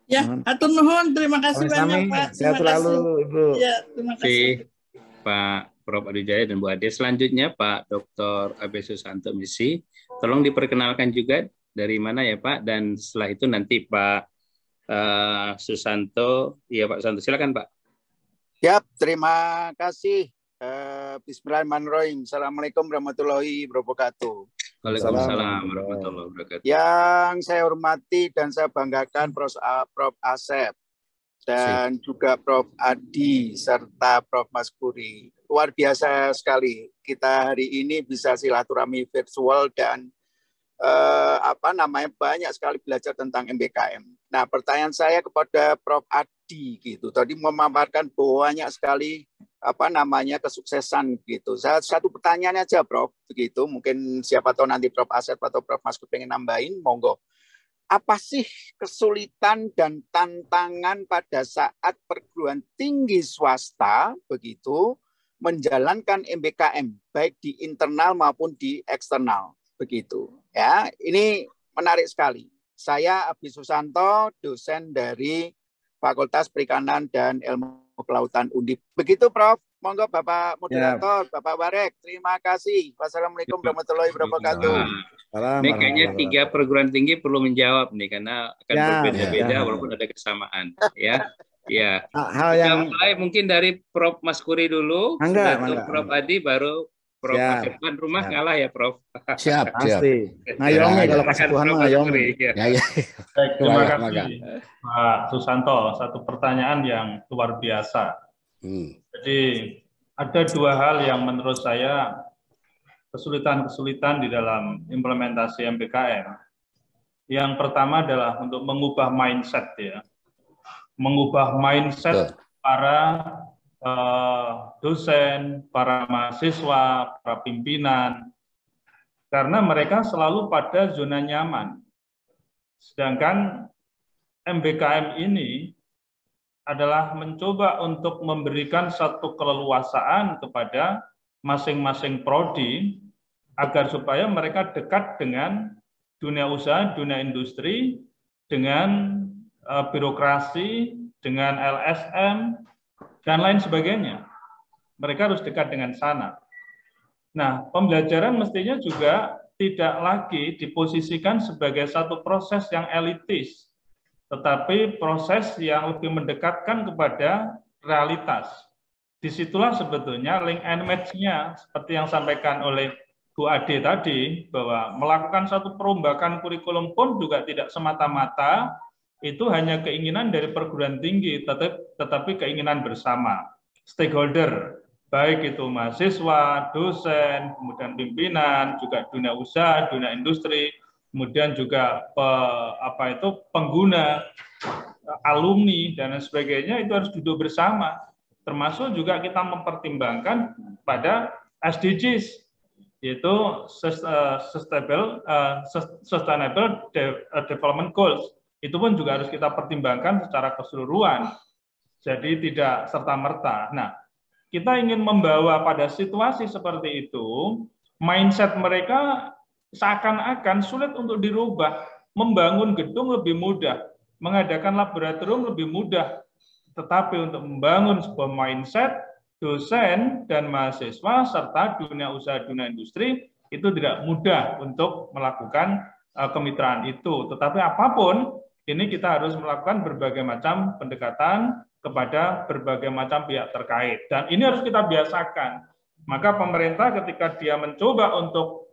Ya, atur nuhun, terima kasih banyak Pak. Sehat selalu Ibu. Ya, terima kasih. Pak Prof. Adwijaya dan Bu Ade. Selanjutnya Pak Dr. AB Susanto Misi. Tolong diperkenalkan juga dari mana ya Pak, dan setelah itu nanti Pak Susanto. Iya Pak Susanto, silakan Pak. Yap, terima kasih. Bismillahirrahmanirrahim. Assalamualaikum warahmatullahi wabarakatuh. Waalaikumsalam warahmatullahi wabarakatuh. Yang saya hormati dan saya banggakan Prof. Asep dan juga Prof. Adi serta Prof. Masguri. Luar biasa sekali kita hari ini bisa silaturahmi virtual dan banyak sekali belajar tentang MBKM. Nah, pertanyaan saya kepada Prof. Adi gitu. Tadi memaparkan banyak sekali kesuksesan gitu. Satu pertanyaan aja Prof, begitu. Mungkin siapa tahu nanti Prof. Asep atau Prof. Masguri pengen nambahin, monggo. Apa sih kesulitan dan tantangan pada saat perguruan tinggi swasta begitu menjalankan MBKM baik di internal maupun di eksternal begitu? Ya, ini menarik sekali. Saya Abdi Susanto, dosen dari Fakultas Perikanan dan Ilmu Kelautan Undip. Begitu Prof. Monggo Bapak Moderator, Bapak Warek. Terima kasih. Wassalamualaikum warahmatullahi wabarakatuh. Ini kayaknya 3 perguruan tinggi perlu menjawab nih karena akan berbeda-beda walaupun ada kesamaan. Ya. Ya. Hal yang mulai mungkin dari Prof. Maskuri dulu, Prof. Adi, baru Prof. Irfan. Rumah ngalah ya Prof. Siap. Pasti. Ngayomi kalau kasih Tuhan ngayomi. Baik, terima kasih Pak Susanto. Satu pertanyaan yang luar biasa. Jadi ada 2 hal yang menurut saya kesulitan-kesulitan di dalam implementasi MBKM. Yang pertama adalah untuk mengubah mindset ya. Mengubah mindset para dosen, para mahasiswa, para pimpinan, karena mereka selalu pada zona nyaman. Sedangkan MBKM ini adalah mencoba untuk memberikan satu keleluasaan kepada masing-masing prodi agar supaya mereka dekat dengan dunia usaha, dunia industri, dengan birokrasi, dengan LSM, dan lain sebagainya. Mereka harus dekat dengan sana. Nah, pembelajaran mestinya juga tidak lagi diposisikan sebagai satu proses yang elitis, tetapi proses yang lebih mendekatkan kepada realitas. Disitulah sebetulnya link and match-nya, seperti yang disampaikan oleh Bu Ade tadi, bahwa melakukan satu perombakan kurikulum pun juga tidak semata-mata itu hanya keinginan dari perguruan tinggi, tetapi keinginan bersama stakeholder, baik itu mahasiswa, dosen, kemudian pimpinan, juga dunia usaha, dunia industri, kemudian juga pengguna, alumni, dan sebagainya, itu harus duduk bersama. Termasuk juga kita mempertimbangkan pada SDGs, yaitu Sustainable Development Goals. Itu pun juga harus kita pertimbangkan secara keseluruhan. Jadi tidak serta-merta. Nah, kita ingin membawa pada situasi seperti itu, mindset mereka seakan-akan sulit untuk dirubah. Membangun gedung lebih mudah, mengadakan laboratorium lebih mudah. Tetapi untuk membangun sebuah mindset, dosen dan mahasiswa serta dunia usaha, dunia industri, itu tidak mudah untuk melakukan kemitraan itu. Tetapi apapun, ini kita harus melakukan berbagai macam pendekatan kepada berbagai macam pihak terkait. Dan ini harus kita biasakan. Maka pemerintah ketika dia mencoba untuk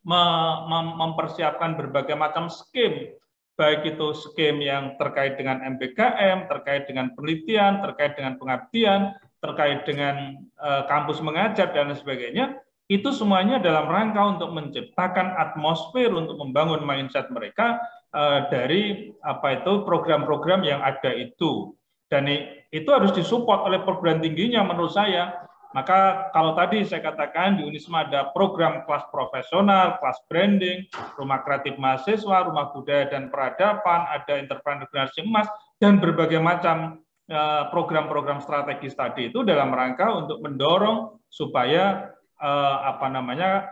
mempersiapkan berbagai macam skim, baik itu skim yang terkait dengan MBKM, terkait dengan penelitian, terkait dengan pengabdian, terkait dengan kampus mengajar, dan sebagainya, itu semuanya dalam rangka untuk menciptakan atmosfer untuk membangun mindset mereka dari program-program yang ada itu. Dan itu harus disupport oleh perguruan tingginya menurut saya. Maka kalau tadi saya katakan di Unisma ada program kelas profesional, kelas branding, rumah kreatif mahasiswa, rumah budaya dan peradaban, ada entrepreneur generasi emas, dan berbagai macam program-program strategis tadi itu dalam rangka untuk mendorong supaya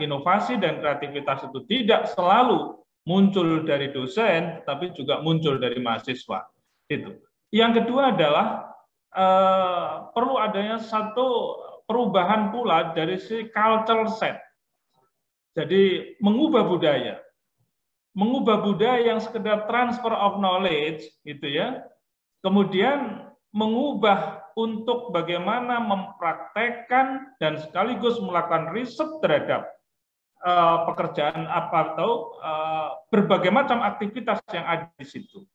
inovasi dan kreativitas itu tidak selalu muncul dari dosen, tapi juga muncul dari mahasiswa. Itu. Yang kedua adalah perlu adanya satu perubahan pula dari si cultural set. Jadi mengubah budaya yang sekedar transfer of knowledge, gitu ya. Kemudian mengubah untuk bagaimana mempraktekkan dan sekaligus melakukan riset terhadap pekerjaan berbagai macam aktivitas yang ada di situ.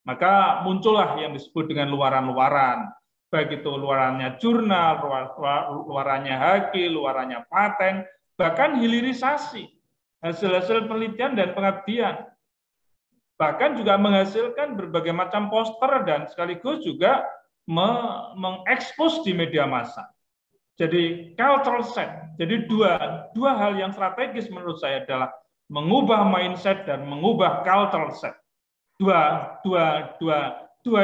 Maka muncullah yang disebut dengan luaran-luaran, baik itu luarannya jurnal, luarannya haki, luarannya paten, bahkan hilirisasi, hasil-hasil penelitian dan pengabdian. Bahkan juga menghasilkan berbagai macam poster dan sekaligus juga mengekspos di media massa. Jadi cultural set. Jadi dua hal yang strategis menurut saya adalah mengubah mindset dan mengubah cultural set. Dua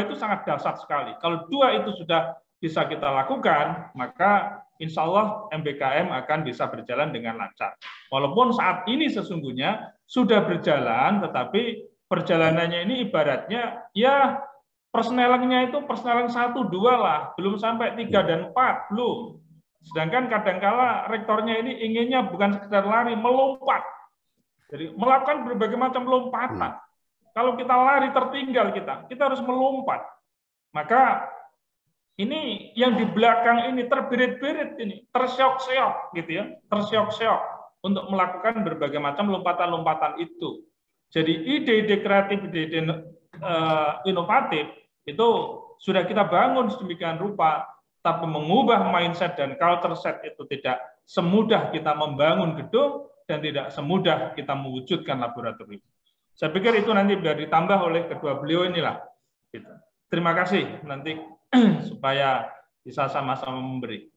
itu sangat dasar sekali. Kalau dua itu sudah bisa kita lakukan, maka insya Allah MBKM akan bisa berjalan dengan lancar. Walaupun saat ini sesungguhnya sudah berjalan, tetapi perjalanannya ini ibaratnya ya persnelingnya itu persneling 1, 2 lah, belum sampai 3 dan 4, belum. Sedangkan kadangkala rektornya ini inginnya bukan sekedar lari, melompat. Jadi melakukan berbagai macam lompatan. Kalau kita lari tertinggal kita harus melompat. Maka ini yang di belakang ini terbirit-birit ini, terseok-seok gitu ya, terseok-seok untuk melakukan berbagai macam lompatan-lompatan itu. Jadi ide-ide kreatif, ide-ide inovatif itu sudah kita bangun sedemikian rupa, tapi mengubah mindset dan culture set itu tidak semudah kita membangun gedung dan tidak semudah kita mewujudkan laboratorium. Saya pikir itu nanti biar ditambah oleh kedua beliau inilah. Gitu. Terima kasih nanti supaya bisa sama-sama memberi.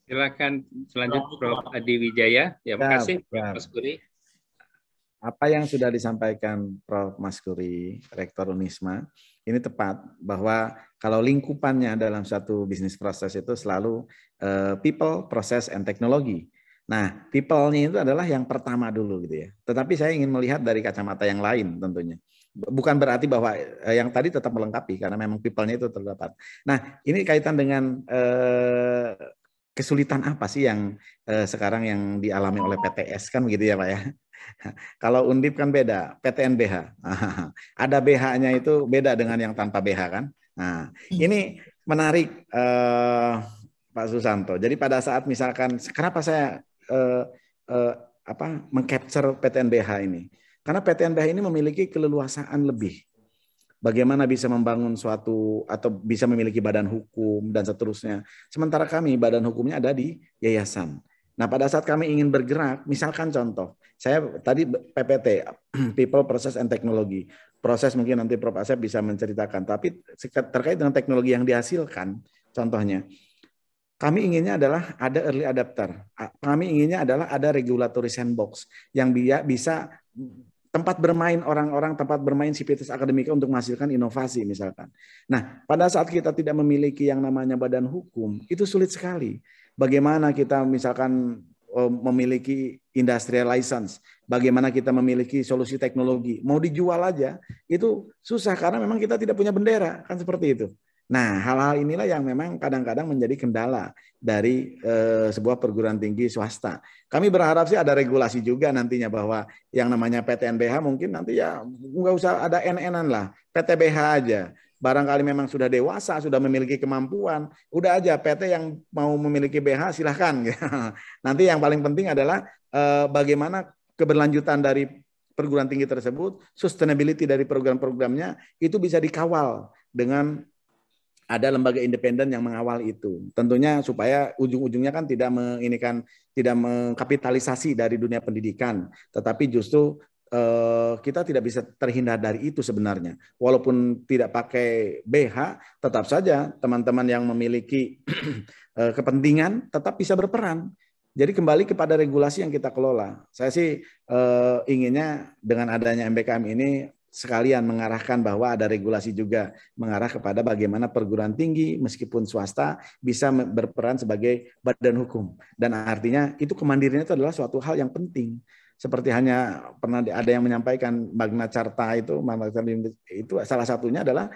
Silakan selanjutnya Prof. Adi Wijaya. Ya, makasih Prof. Maskuri. Apa yang sudah disampaikan Prof. Maskuri, Rektor Unisma, ini tepat bahwa kalau lingkupannya dalam satu bisnis proses itu selalu people, process, and technology. Nah, people-nya itu adalah yang pertama dulu gitu ya. Tetapi saya ingin melihat dari kacamata yang lain tentunya. Bukan berarti bahwa yang tadi tetap melengkapi karena memang people-nya itu terdapat. Nah, ini kaitan dengan kesulitan apa sih yang sekarang yang dialami oleh PTS kan begitu ya Pak ya. Kalau Undip kan beda, PTNBH. Ada BH-nya itu beda dengan yang tanpa BH kan. Nah, ini menarik Pak Susanto. Jadi pada saat misalkan kenapa saya mengcapture PTNBH ini? Karena PTNBH ini memiliki keleluasaan lebih. Bagaimana bisa membangun suatu atau bisa memiliki badan hukum dan seterusnya. Sementara kami badan hukumnya ada di yayasan. Nah pada saat kami ingin bergerak, misalkan contoh, saya tadi PPT, People, Process, and Technology. Proses mungkin nanti Prof. Asep bisa menceritakan, tapi terkait dengan teknologi yang dihasilkan, contohnya, kami inginnya adalah ada early adapter. Kami inginnya adalah ada regulatory sandbox yang bisa tempat bermain orang-orang, tempat bermain sivitas akademika untuk menghasilkan inovasi misalkan. Nah, pada saat kita tidak memiliki yang namanya badan hukum, itu sulit sekali. Bagaimana kita misalkan memiliki industrial license, bagaimana kita memiliki solusi teknologi, mau dijual aja, itu susah karena memang kita tidak punya bendera, kan seperti itu. Nah, hal-hal inilah yang memang kadang-kadang menjadi kendala dari sebuah perguruan tinggi swasta. Kami berharap sih ada regulasi juga nantinya bahwa yang namanya PTNBH mungkin nanti ya nggak usah ada NN-an lah, PTBH aja. Barangkali memang sudah dewasa, sudah memiliki kemampuan, udah aja PT yang mau memiliki BH silahkan. Nanti yang paling penting adalah bagaimana keberlanjutan dari perguruan tinggi tersebut, sustainability dari program-programnya itu bisa dikawal dengan ada lembaga independen yang mengawal itu. Tentunya supaya ujung-ujungnya kan tidak mengkapitalisasi dari dunia pendidikan, tetapi justru kita tidak bisa terhindar dari itu sebenarnya. Walaupun tidak pakai BH, tetap saja teman-teman yang memiliki kepentingan tetap bisa berperan. Jadi kembali kepada regulasi yang kita kelola. Saya sih inginnya dengan adanya MBKM ini sekalian mengarahkan bahwa ada regulasi juga mengarah kepada bagaimana perguruan tinggi meskipun swasta bisa berperan sebagai badan hukum. Dan artinya itu kemandirian itu adalah suatu hal yang penting. Seperti hanya pernah ada yang menyampaikan Magna Carta itu salah satunya adalah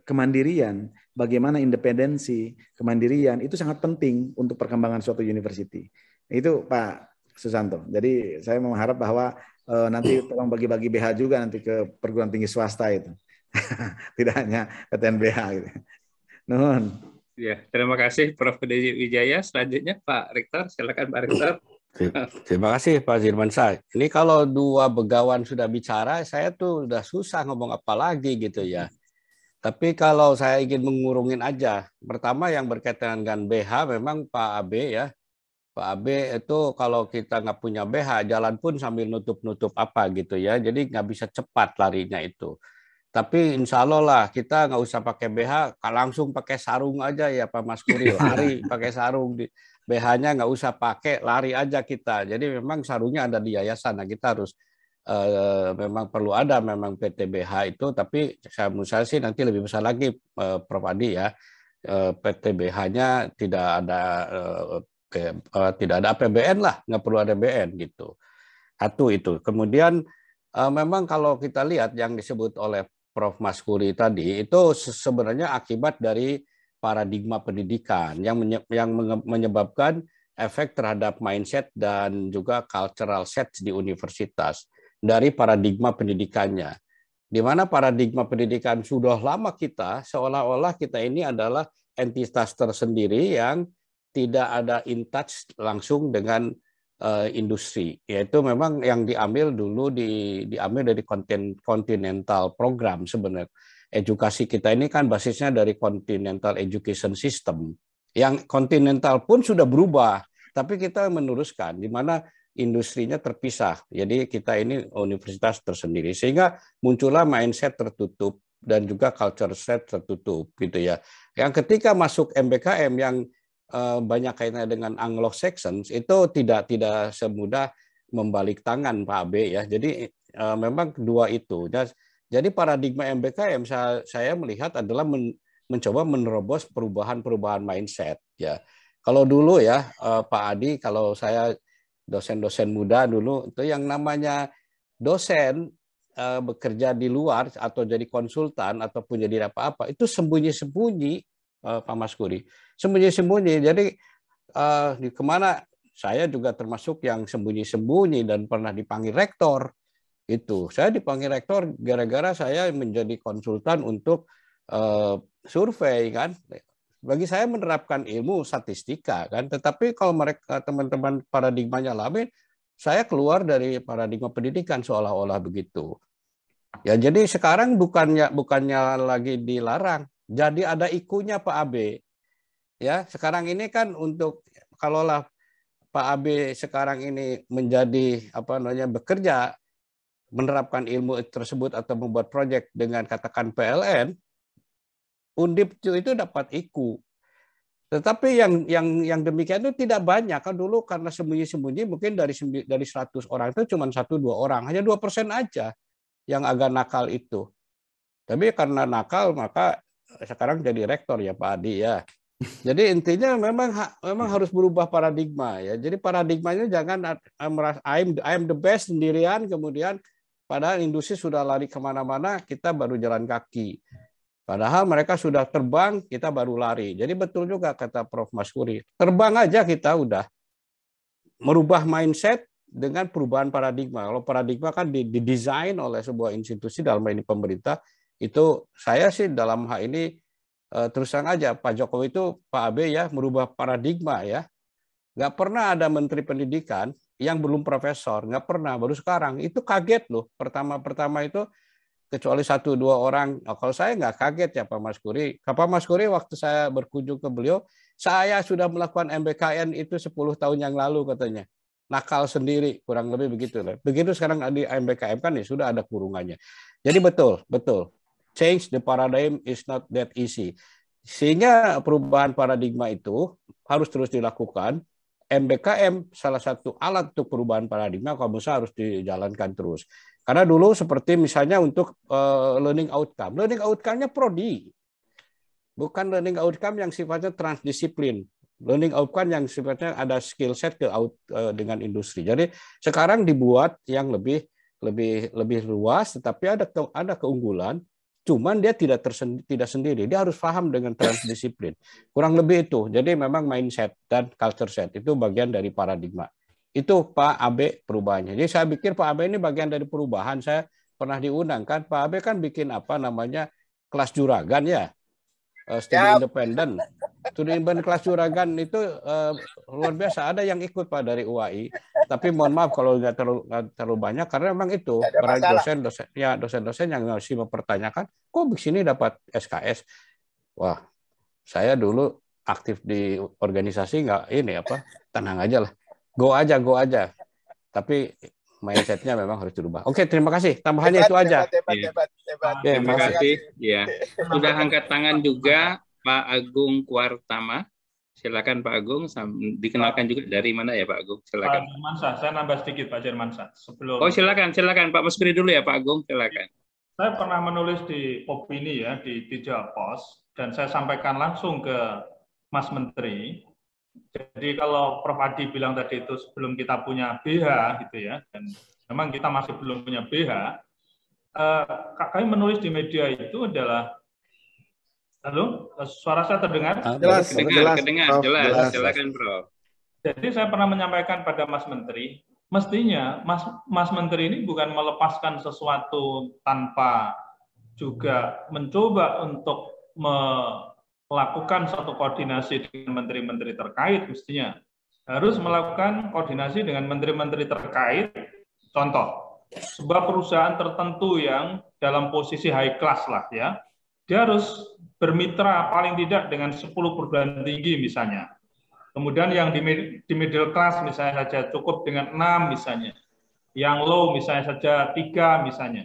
kemandirian. Bagaimana independensi, kemandirian itu sangat penting untuk perkembangan suatu university. Itu Pak Susanto. Jadi saya mengharap bahwa nanti tolong bagi-bagi BH juga nanti ke perguruan tinggi swasta itu. Tidak hanya PTNBH gitu. Nuhun. Ya, terima kasih Prof. Adi Wijaya. Selanjutnya Pak Rektor, silakan Pak Rektor. Terima kasih Pak Zirmansyah. Ini kalau dua begawan sudah bicara, saya tuh udah susah ngomong apa lagi gitu ya. Tapi kalau saya ingin mengurungin aja, pertama yang berkaitan dengan BH memang Pak Abe ya. Pak Abe itu kalau kita nggak punya BH, jalan pun sambil nutup-nutup apa gitu ya. Jadi nggak bisa cepat larinya itu. Tapi insya Allah lah kita nggak usah pakai BH, langsung pakai sarung aja ya Pak Maskuri, lari pakai sarung. BH-nya nggak usah pakai, lari aja kita. Jadi memang sarungnya ada di yayasan. Nah kita harus memang perlu ada memang PTBH itu. Tapi menurut saya sih nanti lebih besar lagi Prof. Adi ya. PTBH-nya tidak ada tidak ada APBN lah, nggak perlu ada APBN gitu. Satu itu. Kemudian memang kalau kita lihat yang disebut oleh Prof. Maskuri tadi itu sebenarnya akibat dari paradigma pendidikan yang menyebabkan efek terhadap mindset dan juga cultural set di universitas dari paradigma pendidikannya. Di mana paradigma pendidikan sudah lama kita seolah-olah kita ini adalah entitas tersendiri yang tidak ada in touch langsung dengan industri, yaitu memang yang diambil dulu diambil dari continental program sebenarnya. Edukasi kita ini kan basisnya dari continental education system. Yang continental pun sudah berubah, tapi kita meneruskan di mana industrinya terpisah. Jadi kita ini universitas tersendiri sehingga muncullah mindset tertutup dan juga culture set tertutup gitu ya. Yang ketika masuk MBKM yang banyak kaitannya dengan Anglo-Saxons itu tidak semudah membalik tangan Pak Abe ya. Jadi memang kedua itu. Jadi paradigma MBKM saya melihat adalah mencoba menerobos perubahan mindset ya. Kalau dulu ya Pak Adi, kalau saya dosen-dosen muda dulu itu yang namanya dosen bekerja di luar atau jadi konsultan ataupun jadi apa-apa itu sembunyi-sembunyi Pak Maskuri, sembunyi-sembunyi. Jadi kemana saya juga termasuk yang sembunyi-sembunyi dan pernah dipanggil rektor. Itu saya dipanggil rektor gara-gara saya menjadi konsultan untuk survei kan. Bagi saya menerapkan ilmu statistika kan. Tetapi kalau mereka teman-teman paradigmanya lain, saya keluar dari paradigma pendidikan seolah-olah begitu. Ya jadi sekarang bukannya lagi dilarang. Jadi ada ikunya Pak Abe. Ya, sekarang ini kan untuk kalaulah Pak Abe sekarang ini menjadi bekerja menerapkan ilmu tersebut atau membuat proyek dengan katakan PLN, Undip itu dapat IKU. Tetapi yang demikian itu tidak banyak kan dulu karena sembunyi-sembunyi mungkin dari 100 orang itu cuma 1-2 orang, hanya 2% aja yang agak nakal itu. Tapi karena nakal maka sekarang jadi rektor ya Pak Adi ya. Jadi intinya memang harus berubah paradigma ya. Jadi paradigmanya jangan merasa I'm the best sendirian kemudian padahal industri sudah lari kemana-mana kita baru jalan kaki. Padahal mereka sudah terbang kita baru lari. Jadi betul juga kata Prof. Maskuri. Terbang aja kita udah merubah mindset dengan perubahan paradigma. Kalau paradigma kan didesain oleh sebuah institusi dalam ini pemerintah. Itu saya sih dalam hal ini terus terang aja Pak Jokowi itu Pak Abe ya merubah paradigma ya. Nggak pernah ada menteri pendidikan yang belum profesor, nggak pernah. Baru sekarang itu kaget loh. Pertama itu kecuali 1-2 orang. Kalau saya nggak kaget ya Pak Maskuri. Pak Maskuri waktu saya berkunjung ke beliau, saya sudah melakukan MBKN itu 10 tahun yang lalu katanya. Nakal sendiri, kurang lebih begitu. Begitu sekarang di MBKM kan ya sudah ada kurungannya. Jadi betul. Change the paradigm is not that easy. Sehingga perubahan paradigma itu harus terus dilakukan. MBKM salah satu alat untuk perubahan paradigma kalau bisa harus dijalankan terus. Karena dulu seperti misalnya untuk learning outcome. Learning outcome-nya prodi. Bukan learning outcome yang sifatnya transdisiplin. Learning outcome yang sifatnya ada skill set dengan industri. Jadi sekarang dibuat yang lebih luas, tetapi ada keunggulan. Cuman dia tidak sendiri, dia harus paham dengan transdisiplin. Kurang lebih itu. Jadi memang mindset dan culture set itu bagian dari paradigma. Itu Pak Abe perubahannya. Jadi saya pikir Pak Abe ini bagian dari perubahan. Saya pernah diundang kan, Pak Abe kan bikin kelas juragan ya, studi independen. Studi independen kelas juragan itu luar biasa. Ada yang ikut Pak dari UAI. Tapi mohon maaf kalau nggak terlalu banyak karena memang itu para dosen-dosen yang masih mempertanyakan kok di sini dapat SKS. Wah, saya dulu aktif di organisasi nggak tenang aja lah, go aja. Tapi mindsetnya memang harus dirubah. Oke, terima kasih. Tambahannya itu aja. Terima kasih. Ya, sudah angkat tangan juga Pak Agung Kuartama. Silakan Pak Agung, dikenalkan juga dari mana ya Pak Agung? Silakan. Pak Jermansyah, saya nambah sedikit Pak Jermansyah. Silakan Pak Maskuri dulu ya Pak Agung, silakan. Saya pernah menulis di opini ya di Jawa Pos dan saya sampaikan langsung ke Mas Menteri. Jadi kalau Prof. Adi bilang tadi itu sebelum kita punya BH gitu ya, dan memang kita masih belum punya BH, kami menulis di media itu adalah, halo, suara saya terdengar? Jelas, Kedengar, jelas. silakan Prof. Jadi saya pernah menyampaikan pada Mas Menteri, mestinya Mas Menteri ini bukan melepaskan sesuatu tanpa juga mencoba untuk melakukan satu koordinasi dengan menteri-menteri terkait, mestinya harus melakukan koordinasi dengan menteri-menteri terkait. Contoh, sebuah perusahaan tertentu yang dalam posisi high class lah ya, dia harus bermitra paling tidak dengan 10 perguruan tinggi misalnya. Kemudian yang di middle class misalnya saja cukup dengan 6 misalnya. Yang low misalnya saja 3 misalnya.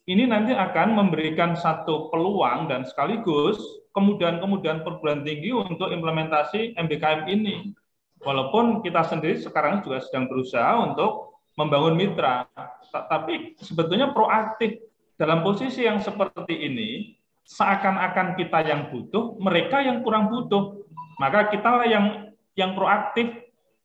Ini nanti akan memberikan satu peluang dan sekaligus kemudahan perguruan tinggi untuk implementasi MBKM ini. Walaupun kita sendiri sekarang juga sedang berusaha untuk membangun mitra. Tapi sebetulnya proaktif dalam posisi yang seperti ini, seakan-akan kita yang butuh, mereka yang kurang butuh. Maka kita yang proaktif.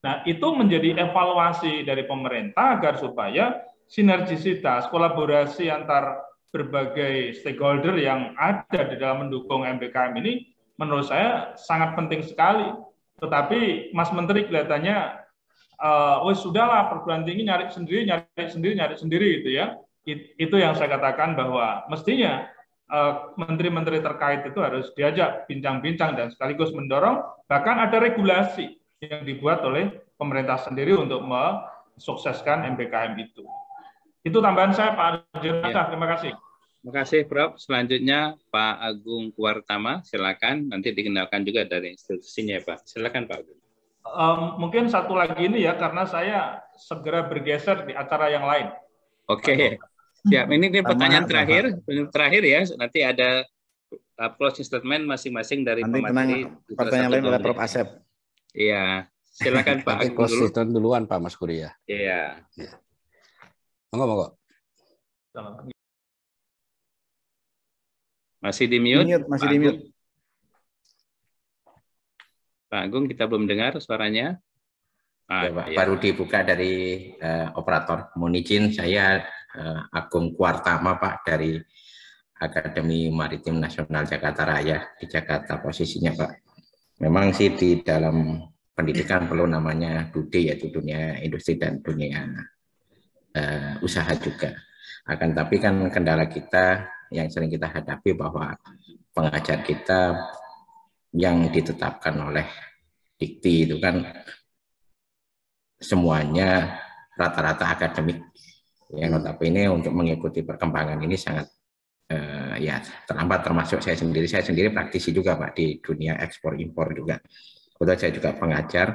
Nah, itu menjadi evaluasi dari pemerintah agar supaya sinergisitas, kolaborasi antar berbagai stakeholder yang ada di dalam mendukung MBKM ini menurut saya sangat penting sekali. Tetapi Mas Menteri kelihatannya sudahlah perguruan tinggi nyari sendiri gitu ya. Itu yang saya katakan bahwa mestinya menteri-menteri terkait itu harus diajak bincang-bincang dan sekaligus mendorong, bahkan ada regulasi yang dibuat oleh pemerintah sendiri untuk mensukseskan MBKM itu. Itu tambahan saya, Pak Arjuna. Ya. Terima kasih. Terima kasih, Prof. Selanjutnya Pak Agung Kuartama, silakan. Nanti dikenalkan juga dari institusinya, Pak. Silakan, Pak Agung. Mungkin satu lagi ini ya, karena saya segera bergeser di acara yang lain. Oke. Siap. Ini pertanyaan terakhir ya. Nanti ada closing statement masing-masing dari pemateri. Pertanyaan lain oleh Prof. Asep. Iya. Silakan Pak Agung dulu. Closing duluan Pak Mas Kuri ya. Iya. Monggo. Masih di mute? Masih di mute. Pak Agung, kita belum dengar suaranya. Ya, Pak. Baru dibuka dari operator. Mohon izin, saya Agung Kuartama, Pak, dari Akademi Maritim Nasional Jakarta Raya di Jakarta posisinya, Pak. Memang sih di dalam pendidikan perlu namanya DUDI, yaitu dunia industri dan dunia usaha juga. Akan tapi kan kendala kita yang sering kita hadapi bahwa pengajar kita yang ditetapkan oleh Dikti itu kan semuanya rata-rata akademik. Yang notabene untuk mengikuti perkembangan ini sangat ya terlambat, termasuk saya sendiri praktisi juga Pak di dunia ekspor impor juga. Kebetulan saya juga pengajar,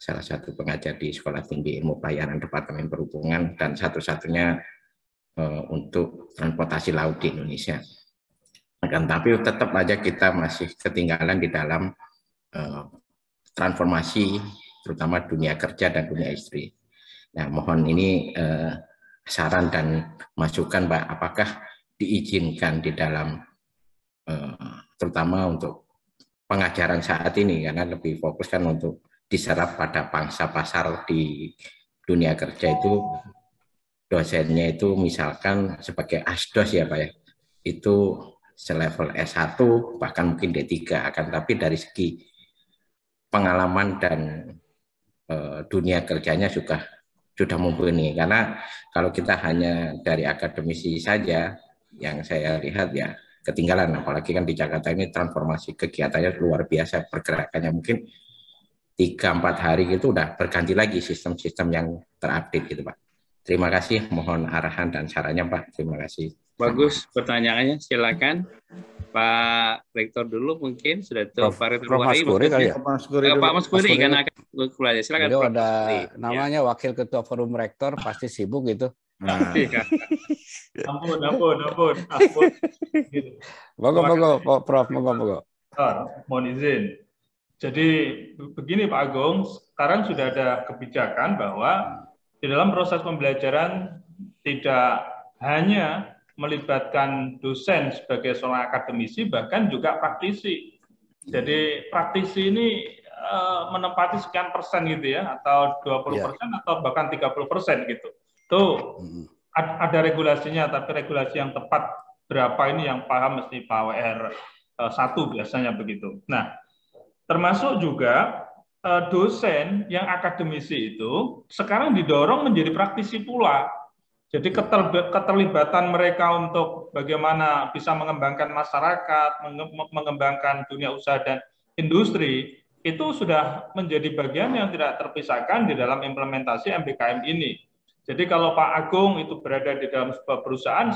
salah satu pengajar di Sekolah Tinggi Ilmu Pelayaran Departemen Perhubungan dan satu-satunya untuk transportasi laut di Indonesia. Akan tapi tetap aja kita masih ketinggalan di dalam transformasi terutama dunia kerja dan dunia industri. Nah, mohon ini saran dan masukan Pak, apakah diizinkan di dalam terutama untuk pengajaran saat ini, karena lebih fokus kan untuk diserap pada pangsa pasar di dunia kerja itu dosennya itu misalkan sebagai asdos ya Pak ya, itu selevel S1 bahkan mungkin D3, akan tapi dari segi pengalaman dan dunia kerjanya sudah mumpuni. Karena kalau kita hanya dari akademisi saja yang saya lihat ya ketinggalan, apalagi kan di Jakarta ini transformasi kegiatannya luar biasa, pergerakannya mungkin 3-4 hari itu udah berganti lagi sistem-sistem yang terupdate gitu Pak. Terima kasih, mohon arahan dan sarannya Pak. Terima kasih. Bagus pertanyaannya, silakan Pak Rektor dulu mungkin sudah tahu Pak Rektor Mas Kuri kali ya. Pak Mas Kuri kan akan keluar. Silakan. Beliau ada namanya Wakil Ketua Forum Rektor, pasti sibuk gitu. Nah. Ampun. Monggo, Prof. Monggo. Mohon izin. Jadi begini Pak Agung, sekarang sudah ada kebijakan bahwa di dalam proses pembelajaran tidak hanya melibatkan dosen sebagai seorang akademisi, bahkan juga praktisi. Jadi praktisi ini menempati sekian persen gitu ya, atau 20% atau bahkan 30% gitu. Itu ada regulasinya, tapi regulasi yang tepat berapa ini yang paham mesti Pak WR 1 biasanya begitu. Nah, termasuk juga dosen yang akademisi itu sekarang didorong menjadi praktisi pula. Jadi keterlibatan mereka untuk bagaimana bisa mengembangkan masyarakat, mengembangkan dunia usaha dan industri, itu sudah menjadi bagian yang tidak terpisahkan di dalam implementasi MBKM ini. Jadi kalau Pak Agung itu berada di dalam sebuah perusahaan,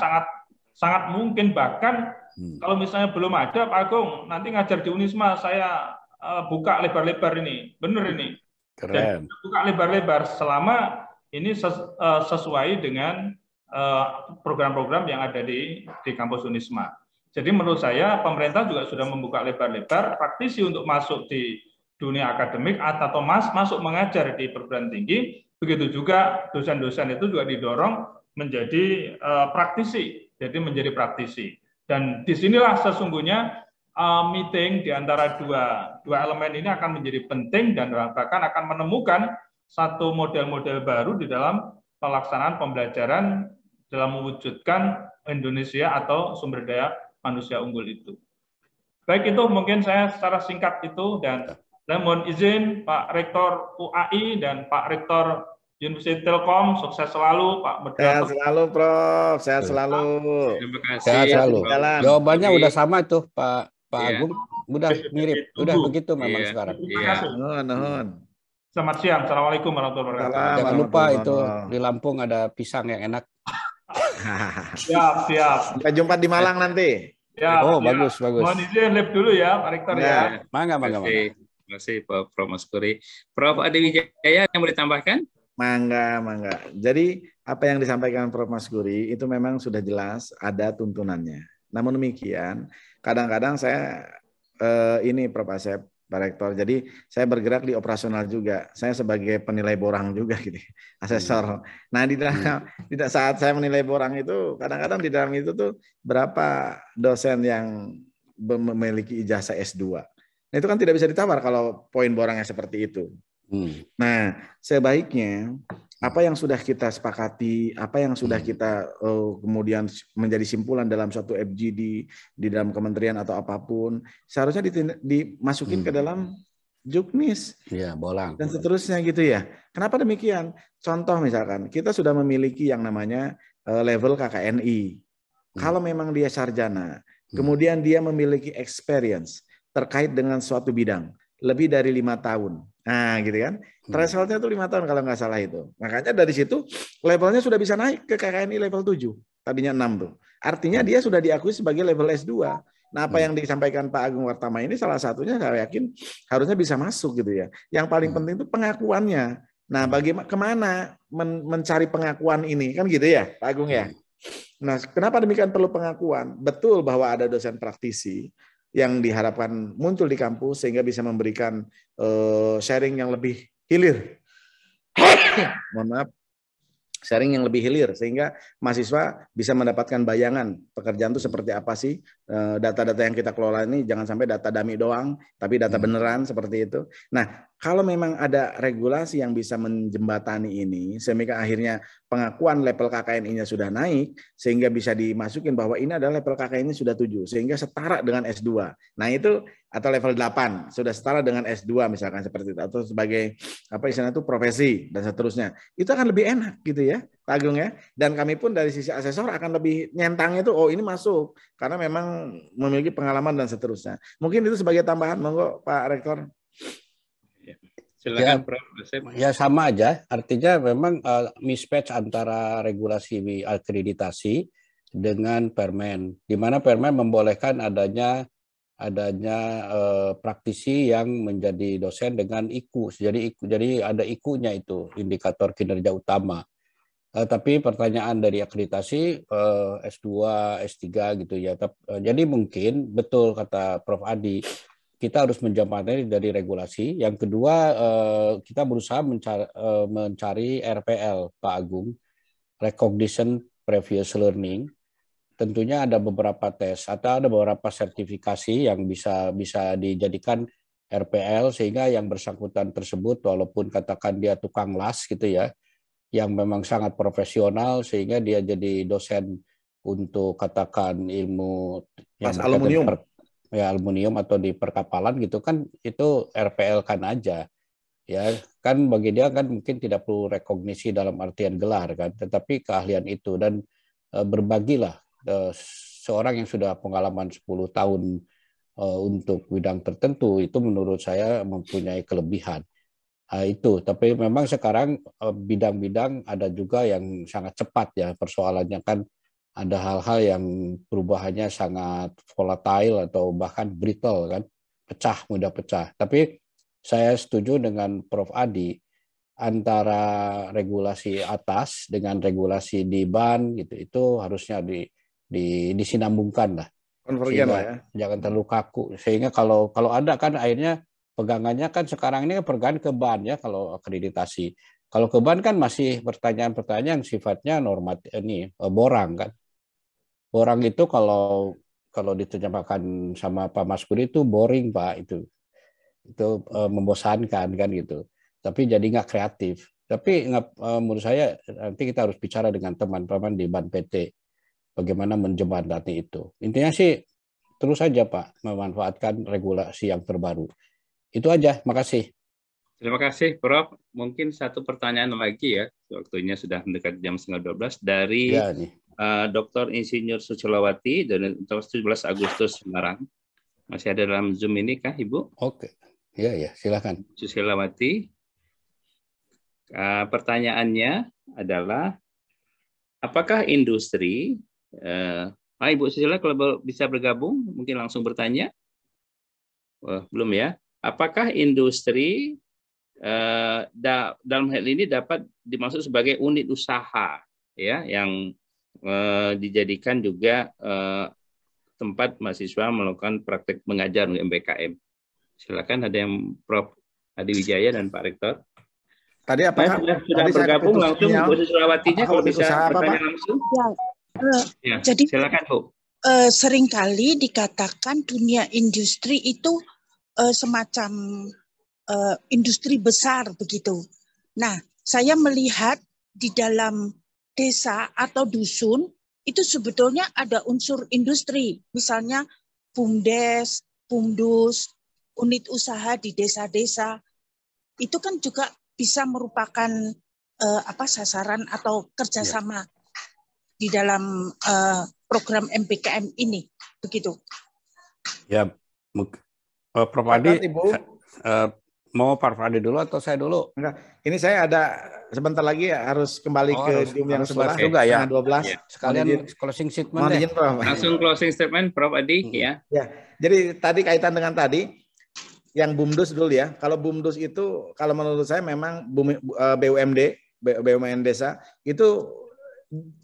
sangat mungkin, bahkan kalau misalnya belum ada Pak Agung, nanti ngajar di Unisma, saya buka lebar-lebar ini, benar ini. Keren. Dan buka lebar-lebar selama ini sesuai dengan program-program yang ada di kampus Unisma. Jadi menurut saya pemerintah juga sudah membuka lebar-lebar praktisi untuk masuk di dunia akademik atau masuk mengajar di perguruan tinggi. Begitu juga dosen-dosen itu juga didorong menjadi praktisi, jadi menjadi praktisi. Dan disinilah sesungguhnya meeting di antara dua elemen ini akan menjadi penting dan bahkan akan menemukan satu model-model baru di dalam pelaksanaan pembelajaran dalam mewujudkan Indonesia atau sumber daya manusia unggul itu. Baik, itu mungkin saya secara singkat itu, dan saya mohon izin Pak Rektor UAI dan Pak Rektor Universitas Telkom, sukses selalu Pak Moderator. Sehat selalu Prof, sehat selalu. Terima kasih. Sehat selalu. Jawabannya Oke. udah sama tuh Pak Iya. Agung, udah mirip, udah begitu memang Iya. sekarang. Terima Iya. kasih. Nuhun. Selamat siang. Assalamualaikum warahmatullahi wabarakatuh. Salam. Jangan lupa itu warahmatullahi. di Lampung ada pisang yang enak. Siap. Kita jumpa di Malang nanti. Siap. Oh, bagus. Mohon izin live dulu ya Pak Rektor ya. Mangga. Terima kasih Prof. Maskuri. Prof. Adi Wijaya yang mau ditambahkan? Mangga. Jadi apa yang disampaikan Prof. Maskuri itu memang sudah jelas ada tuntunannya. Namun demikian, kadang-kadang saya ini Prof. Asep, Pak Rektor. Jadi saya bergerak di operasional juga. Saya sebagai penilai borang juga gitu, asesor. Nah di dalam saat saya menilai borang itu, kadang-kadang di dalam itu tuh berapa dosen yang memiliki ijazah S2. Nah itu kan tidak bisa ditawar kalau poin borangnya seperti itu. Nah sebaiknya apa yang sudah kita sepakati, apa yang sudah kita kemudian menjadi simpulan dalam suatu FGD di dalam kementerian atau apapun, seharusnya dimasukin ke dalam juknis, Iya, bolang. dan seterusnya gitu ya. Kenapa demikian? Contoh misalkan kita sudah memiliki yang namanya level KKNI. Kalau memang dia sarjana, kemudian dia memiliki experience terkait dengan suatu bidang lebih dari 5 tahun. Nah, gitu kan. Thresholdnya itu 5 tahun kalau nggak salah itu. Makanya dari situ levelnya sudah bisa naik ke KKNI level 7. Tadinya 6 tuh. Artinya dia sudah diakui sebagai level S2. Nah, apa yang disampaikan Pak Agung Wartama ini salah satunya saya yakin harusnya bisa masuk gitu ya. Yang paling penting itu pengakuannya. Nah, bagaimana kemana mencari pengakuan ini kan gitu ya, Pak Agung ya. Nah, kenapa demikian perlu pengakuan? Betul bahwa ada dosen praktisi yang diharapkan muncul di kampus sehingga bisa memberikan sharing yang lebih hilir. Mohon maaf. Sharing yang lebih hilir sehingga mahasiswa bisa mendapatkan bayangan pekerjaan itu seperti apa sih, data-data yang kita kelola ini jangan sampai data dummy doang tapi data beneran seperti itu. Nah, kalau memang ada regulasi yang bisa menjembatani ini sehingga akhirnya pengakuan level KKNI-nya sudah naik sehingga bisa dimasukin bahwa ini adalah level KKNI sudah 7 sehingga setara dengan S2. Nah, itu atau level 8 sudah setara dengan S2 misalkan seperti itu atau sebagai apa istilahnya itu profesi dan seterusnya. Itu akan lebih enak gitu ya, Pak Agung ya. Dan kami pun dari sisi asesor akan lebih nyentangnya itu ini masuk karena memang memiliki pengalaman dan seterusnya. Mungkin itu sebagai tambahan, monggo Pak Rektor. Silakan Prof. Ya sama aja, artinya memang mismatch antara regulasi akreditasi dengan Permen, di mana Permen membolehkan adanya praktisi yang menjadi dosen dengan IKU. Jadi ada IKU-nya itu, indikator kinerja utama. Tapi pertanyaan dari akreditasi S2, S3 gitu ya. Jadi mungkin betul kata Prof. Adi, kita harus menjembatani dari regulasi. Yang kedua, kita berusaha mencari RPL, Pak Agung, Recognition Previous Learning. Tentunya ada beberapa tes atau ada beberapa sertifikasi yang bisa dijadikan RPL, sehingga yang bersangkutan tersebut walaupun katakan dia tukang las gitu ya, yang memang sangat profesional sehingga dia jadi dosen untuk katakan ilmu yang Mas aluminium. aluminium atau di perkapalan gitu kan, itu RPL kan aja. Ya, kan bagi dia kan mungkin tidak perlu rekognisi dalam artian gelar kan, tetapi keahlian itu, dan berbagilah seorang yang sudah pengalaman 10 tahun untuk bidang tertentu itu menurut saya mempunyai kelebihan. Itu, tapi memang sekarang bidang-bidang ada juga yang sangat cepat ya, persoalannya kan ada hal-hal yang perubahannya sangat volatile atau bahkan brittle kan, mudah pecah. Tapi saya setuju dengan Prof. Adi, antara regulasi atas dengan regulasi di ban gitu, itu harusnya disinambungkan lah. Konvergen lah ya. Jangan terlalu kaku. Sehingga kalau ada kan akhirnya pegangannya kan sekarang ini pegangan ke ban ya kalau akreditasi. Kalau ke ban kan masih pertanyaan-pertanyaan yang sifatnya normatif, borang kan. Borang itu kalau diterjemahkan sama Pak Mas Budi itu boring Pak, itu membosankan kan gitu. Tapi jadi nggak kreatif. Tapi menurut saya nanti kita harus bicara dengan teman-teman di Ban PT bagaimana menjembatani itu. Intinya sih terus saja Pak memanfaatkan regulasi yang terbaru. Itu aja, makasih. Terima kasih, Prof. Mungkin satu pertanyaan lagi ya, waktunya sudah mendekati jam 11:30 dari Ya, Dr. Insinyur Suciolawati dari 17 Agustus Semarang. Masih ada dalam Zoom ini kah, Ibu? Oke, ya, silakan. Suciolawati. Pertanyaannya adalah, apakah industri, Ibu Susila kalau bisa bergabung, mungkin langsung bertanya. Belum ya. Apakah industri dalam hal ini dapat dimaksud sebagai unit usaha ya yang dijadikan juga tempat mahasiswa melakukan praktek mengajar untuk MBKM. Silakan, ada yang Prof. Adi Wijaya dan Pak Rektor. Tadi apakah sudah bergabung langsung Bu Suciolawatinya kalau bisa bertanya langsung? Ya, jadi silakan Bu. Seringkali dikatakan dunia industri itu semacam industri besar begitu. Nah, saya melihat di dalam desa atau dusun itu sebetulnya ada unsur industri, misalnya BUMDes, BUMDus, unit usaha di desa-desa. Itu kan juga bisa merupakan sasaran atau kerjasama di dalam program MBKM ini, begitu. Ya, Prof. Adi, mau Prof. Adi dulu atau saya dulu? Enggak, ini saya ada sebentar lagi ya, harus kembali ke Zoom yang sebelah juga ya. 12. Ya. Sekalian closing statement. Mohon izin, Prof. Langsung closing statement, Prof. Adi ya. Ya, jadi tadi kaitan dengan tadi yang BUMDus dulu ya. Kalau BUMDus itu kalau menurut saya memang BUMN desa itu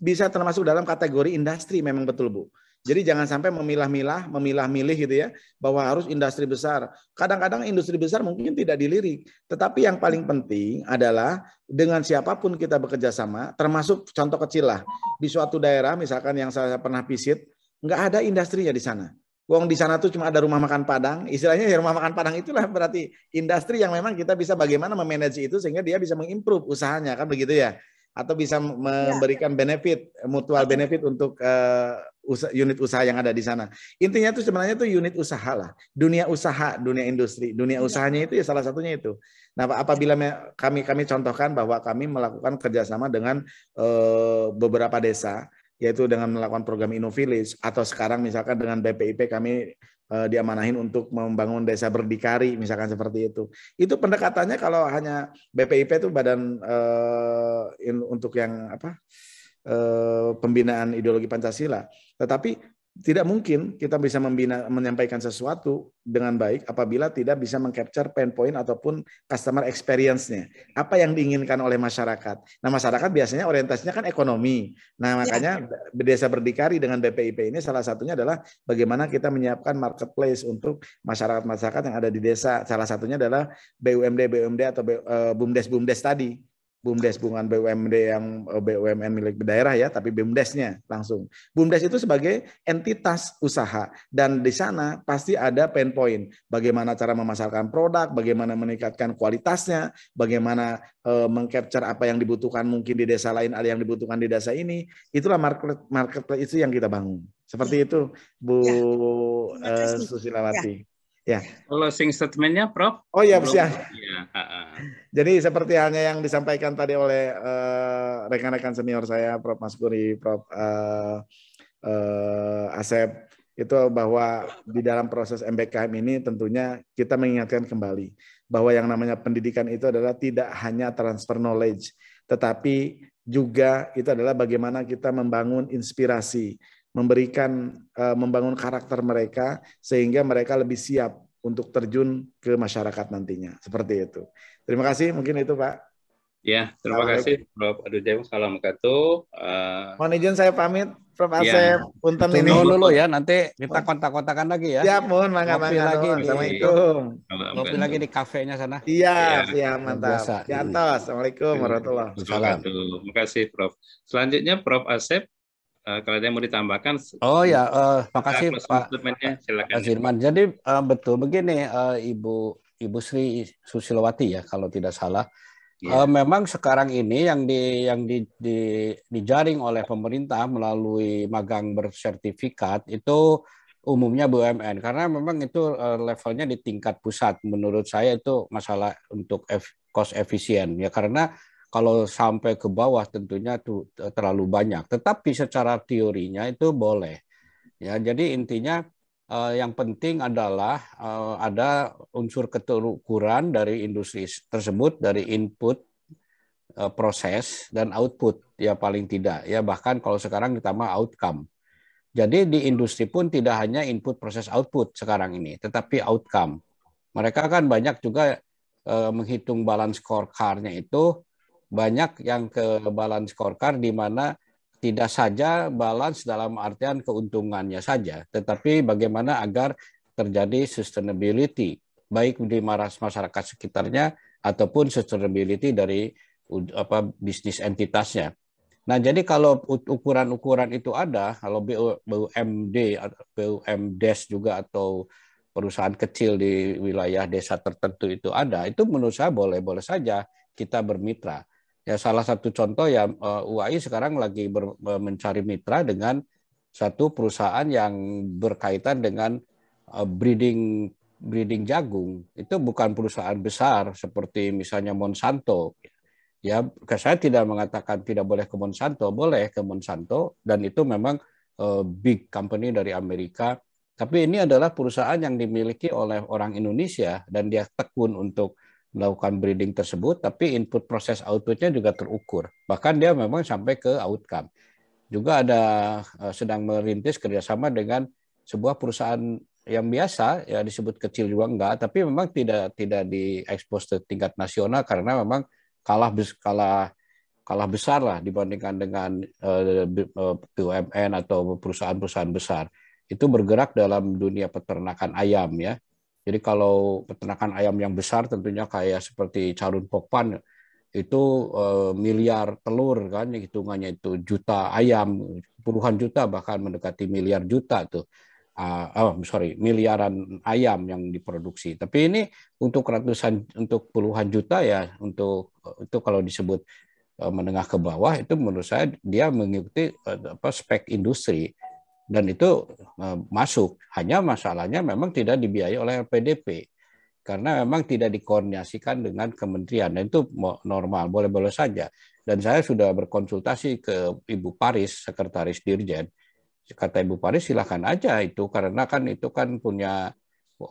bisa termasuk dalam kategori industri, memang betul Bu. Jadi jangan sampai memilah-milih gitu ya, bahwa harus industri besar. Kadang-kadang industri besar mungkin tidak dilirik, tetapi yang paling penting adalah dengan siapapun kita bekerja sama, termasuk contoh kecil lah, di suatu daerah misalkan yang saya pernah visit, nggak ada industrinya di sana. Wong di sana tuh cuma ada rumah makan Padang, istilahnya ya rumah makan Padang itulah berarti industri yang memang kita bisa bagaimana memanage itu sehingga dia bisa mengimprove usahanya, kan begitu ya. Atau bisa memberikan benefit, mutual benefit untuk unit usaha yang ada di sana. Intinya itu sebenarnya itu unit usaha lah. Dunia usaha, dunia industri, dunia usahanya itu ya salah satunya itu. Nah, apabila kami contohkan bahwa kami melakukan kerjasama dengan beberapa desa, yaitu dengan melakukan program InnoVillage, atau sekarang misalkan dengan BPIP kami diamanahin untuk membangun desa berdikari, misalkan seperti itu. Itu pendekatannya kalau hanya BPIP itu badan untuk yang pembinaan ideologi Pancasila. Tetapi tidak mungkin kita bisa menyampaikan sesuatu dengan baik apabila tidak bisa mengcapture pain point ataupun customer experience-nya. Apa yang diinginkan oleh masyarakat. Nah, masyarakat biasanya orientasinya kan ekonomi. Nah, makanya desa berdikari dengan BPIP ini salah satunya adalah bagaimana kita menyiapkan marketplace untuk masyarakat-masyarakat yang ada di desa. Salah satunya adalah BUMD atau BUMDes tadi. BUMDes bukan BUMD yang BUMN milik daerah ya, tapi BUMDesnya langsung. BUMDes itu sebagai entitas usaha dan di sana pasti ada pain point. Bagaimana cara memasarkan produk, bagaimana meningkatkan kualitasnya, bagaimana mengcapture apa yang dibutuhkan mungkin di desa lain ada yang dibutuhkan di desa ini. Itulah marketplace itu yang kita bangun. Seperti itu Bu Susilawati. Ya. Closing statement-nya, Prof. Oh ya, siap. Ya. Jadi seperti halnya yang disampaikan tadi oleh rekan-rekan senior saya, Prof. Maskuri, Prof. Asep, itu bahwa di dalam proses MBKM ini tentunya kita mengingatkan kembali bahwa yang namanya pendidikan itu adalah tidak hanya transfer knowledge, tetapi juga itu adalah bagaimana kita membangun inspirasi, membangun karakter mereka sehingga mereka lebih siap untuk terjun ke masyarakat nantinya. Seperti itu. Terima kasih, mungkin itu Pak. Ya, terima kasih Prof. Adujaya. Salam katu. Mohon izin saya pamit, Prof. Asep. Punten ini. Dulu ya, nanti kita kontak-kontakan lagi ya. Siap, mohon. Ngopi lagi. Assalamualaikum. Ngopi lagi di kafenya sana. Iya, siap, mantap. Biasa. Yantos. Assalamualaikum warahmatullahi wabarakatuh. Terima kasih Prof. Selanjutnya Prof. Asep. Kalau ada yang mau ditambahkan. Oh ya, makasih Pak Zirman. Jadi betul begini, Ibu Sri Susilawati ya, kalau tidak salah. Memang sekarang ini yang dijaring oleh pemerintah melalui magang bersertifikat itu umumnya BUMN, karena memang itu levelnya di tingkat pusat. Menurut saya itu masalah untuk cost efisien ya, karena kalau sampai ke bawah tentunya itu terlalu banyak. Tetapi secara teorinya itu boleh. Ya, jadi intinya yang penting adalah ada unsur keterukuran dari industri tersebut, dari input, proses dan output ya paling tidak. Ya bahkan kalau sekarang ditambah outcome. Jadi di industri pun tidak hanya input, proses, output sekarang ini, tetapi outcome. Mereka kan banyak juga menghitung balance scorecard-nya itu. Banyak yang ke balance scorecard di mana tidak saja balance dalam artian keuntungannya saja, tetapi bagaimana agar terjadi sustainability, baik di masyarakat sekitarnya ataupun sustainability dari bisnis entitasnya. Nah, jadi kalau ukuran-ukuran itu ada, kalau BUMD, BUMDes juga atau perusahaan kecil di wilayah desa tertentu itu ada, itu menurut saya boleh-boleh saja kita bermitra. Ya, salah satu contoh ya UAI sekarang lagi mencari mitra dengan satu perusahaan yang berkaitan dengan breeding jagung. Itu bukan perusahaan besar seperti misalnya Monsanto. Ya, saya tidak mengatakan tidak boleh ke Monsanto, boleh ke Monsanto, dan itu memang big company dari Amerika. Tapi ini adalah perusahaan yang dimiliki oleh orang Indonesia dan dia tekun untuk melakukan breeding tersebut, tapi input proses outputnya juga terukur. Bahkan dia memang sampai ke outcome. Juga ada sedang merintis kerjasama dengan sebuah perusahaan yang biasa, ya disebut kecil juga enggak, tapi memang tidak diekspos ke tingkat nasional karena memang kalah besar lah dibandingkan dengan BUMN atau perusahaan-perusahaan besar. Itu bergerak dalam dunia peternakan ayam ya. Jadi kalau peternakan ayam yang besar tentunya kayak seperti Carun Pokpan itu miliar telur kan, hitungannya itu juta ayam, puluhan juta bahkan mendekati miliar juta tuh. Miliaran ayam yang diproduksi. Tapi ini untuk puluhan juta ya, itu kalau disebut menengah ke bawah itu menurut saya dia mengikuti spek industri. Dan itu masuk. Hanya masalahnya memang tidak dibiayai oleh LPDP. Karena memang tidak dikoordinasikan dengan kementerian. Dan itu normal, boleh-boleh saja. Dan saya sudah berkonsultasi ke Ibu Paris, Sekretaris Dirjen. Kata Ibu Paris, silakan aja itu. Karena kan itu kan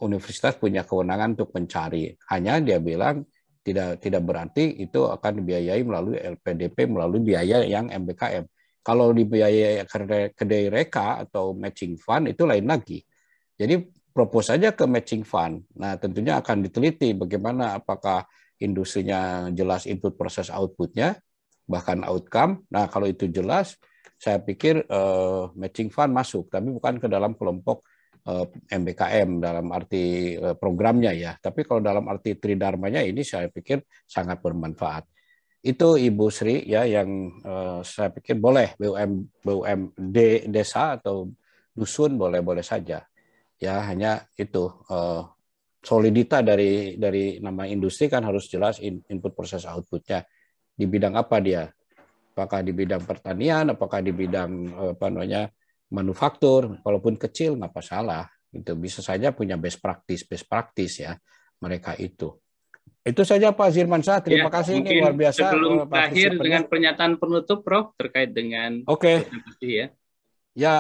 universitas punya kewenangan untuk mencari. Hanya dia bilang tidak berarti itu akan dibiayai melalui LPDP, melalui biaya yang MBKM. Kalau dibiayai kedai reka atau matching fund itu lain lagi. Jadi propose saja ke matching fund. Nah tentunya akan diteliti bagaimana apakah industrinya jelas input proses outputnya, bahkan outcome. Nah kalau itu jelas, saya pikir matching fund masuk, tapi bukan ke dalam kelompok MBKM dalam arti programnya ya. Tapi kalau dalam arti tridharmanya ini saya pikir sangat bermanfaat. Itu Ibu Sri ya yang saya pikir boleh BUMD desa atau dusun boleh saja. Ya hanya itu solidita dari nama industri kan harus jelas input proses outputnya di bidang apa dia. Apakah di bidang pertanian, apakah di bidang manufaktur, walaupun kecil nggak masalah. Itu bisa saja punya best practice ya mereka itu. Itu saja Pak Zirman Syah. Terima kasih, ini luar biasa. Sebelum terakhir dengan pernyataan penutup, Prof, terkait dengan presentasi ya. Ya,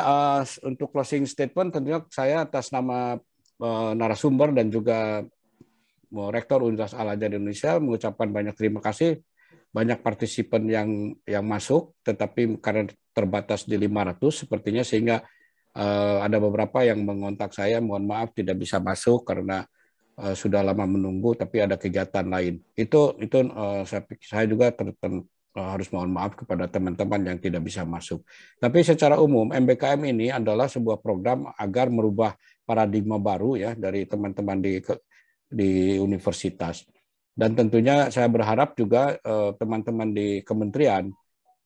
untuk closing statement tentunya saya atas nama narasumber dan juga Rektor Universitas Al-Azhar Indonesia mengucapkan banyak terima kasih. Banyak partisipan yang masuk, tetapi karena terbatas di 500 sepertinya, sehingga ada beberapa yang mengontak saya, mohon maaf tidak bisa masuk karena sudah lama menunggu, tapi ada kegiatan lain. Itu saya juga harus mohon maaf kepada teman-teman yang tidak bisa masuk. Tapi secara umum MBKM ini adalah sebuah program agar merubah paradigma baru ya dari teman-teman di universitas. Dan tentunya saya berharap juga teman-teman di kementerian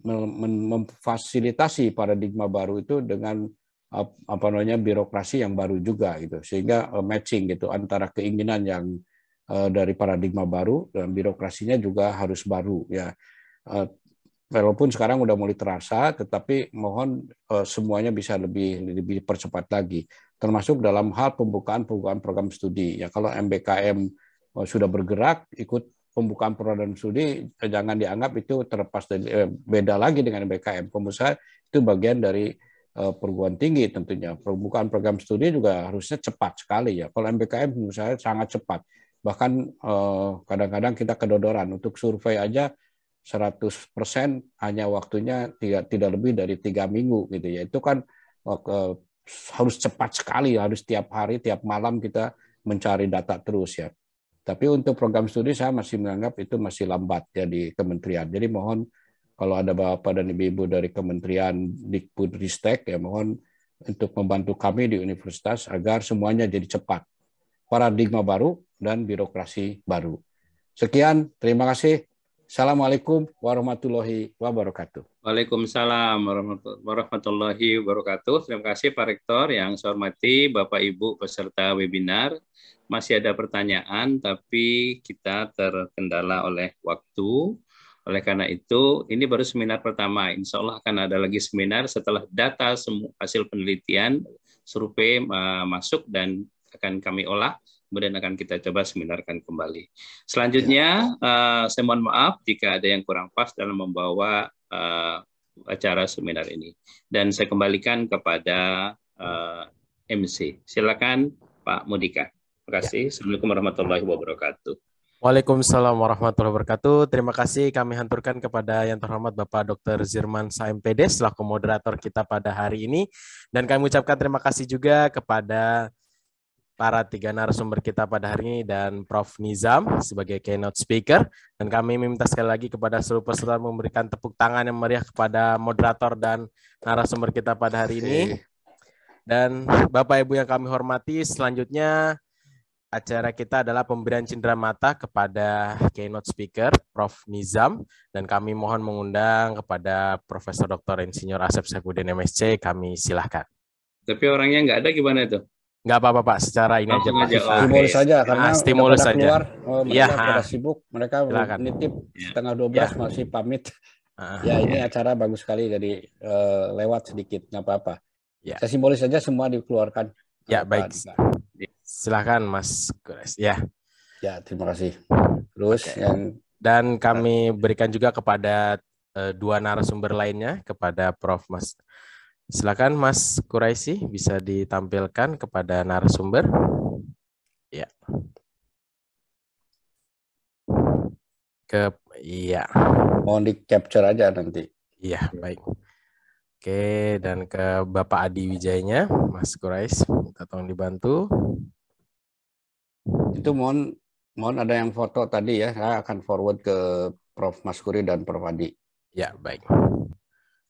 memfasilitasi paradigma baru itu dengan birokrasi yang baru juga gitu, sehingga matching gitu antara keinginan yang dari paradigma baru dan birokrasinya juga harus baru ya. Walaupun sekarang udah mulai terasa, tetapi mohon semuanya bisa lebih percepat lagi, termasuk dalam hal pembukaan program studi ya. Kalau MBKM sudah bergerak ikut pembukaan program studi, jangan dianggap itu terlepas dari beda lagi dengan MBKM. Pengusaha itu bagian dari perguruan tinggi tentunya. Pembukaan program studi juga harusnya cepat sekali ya. Kalau MBKM menurut saya sangat cepat. Bahkan kadang-kadang kita kedodoran untuk survei aja 100% hanya waktunya tidak lebih dari 3 minggu gitu ya. Itu kan harus cepat sekali, harus tiap hari, tiap malam kita mencari data terus ya. Tapi untuk program studi saya masih menganggap itu masih lambat ya di kementerian. Jadi mohon kalau ada Bapak dan Ibu dari Kementerian Dikbudristek ya mohon untuk membantu kami di universitas agar semuanya jadi cepat. Paradigma baru dan birokrasi baru. Sekian, terima kasih. Assalamualaikum warahmatullahi wabarakatuh. Waalaikumsalam warahmatullahi wabarakatuh. Terima kasih Pak Rektor, yang saya hormati Bapak Ibu peserta webinar. Masih ada pertanyaan, tapi kita terkendala oleh waktu. Oleh karena itu, ini baru seminar pertama. Insya Allah akan ada lagi seminar setelah data hasil penelitian, survei masuk dan akan kami olah. Kemudian akan kita coba seminarkan kembali. Selanjutnya, saya mohon maaf jika ada yang kurang pas dalam membawa acara seminar ini. Dan saya kembalikan kepada MC. Silakan Pak Mudika. Terima kasih. Assalamualaikum warahmatullahi wabarakatuh. Waalaikumsalam warahmatullahi wabarakatuh. Terima kasih kami haturkan kepada yang terhormat Bapak Dr. Zirman Syah MPD selaku moderator kita pada hari ini. Dan kami ucapkan terima kasih juga kepada para 3 narasumber kita pada hari ini dan Prof. Nizam sebagai keynote speaker. Dan kami meminta sekali lagi kepada seluruh peserta memberikan tepuk tangan yang meriah kepada moderator dan narasumber kita pada hari ini. Dan Bapak Ibu yang kami hormati, selanjutnya acara kita adalah pemberian cindera mata kepada keynote speaker Prof. Nizam. Dan kami mohon mengundang kepada Profesor Dr. Insinyur Asep Saifuddin MSc. Kami silahkan. Tapi orangnya nggak ada, gimana itu? Nggak apa-apa Pak, secara ini aja Pak. Stimulus saja karena stimulus saja. Keluar, mereka pada sibuk, mereka nitip setengah 12 masih pamit. Ya ini acara bagus sekali, jadi lewat sedikit, nggak apa-apa. Saya simbolis saja semua dikeluarkan. Ya baik. Silahkan Mas Kures. Ya. Ya terima kasih. Terus dan kami berikan juga kepada 2 narasumber lainnya, kepada Prof. Mas. Silakan Mas Quraisy bisa ditampilkan kepada narasumber. Ya. Iya. Mohon di capture aja nanti. Iya, baik. Oke, dan ke Bapak Adi Wijayanya, Mas Quraisy, minta tolong dibantu. Itu mohon ada yang foto tadi ya, saya akan forward ke Prof. Maskuri dan Prof. Adi. Ya, baik.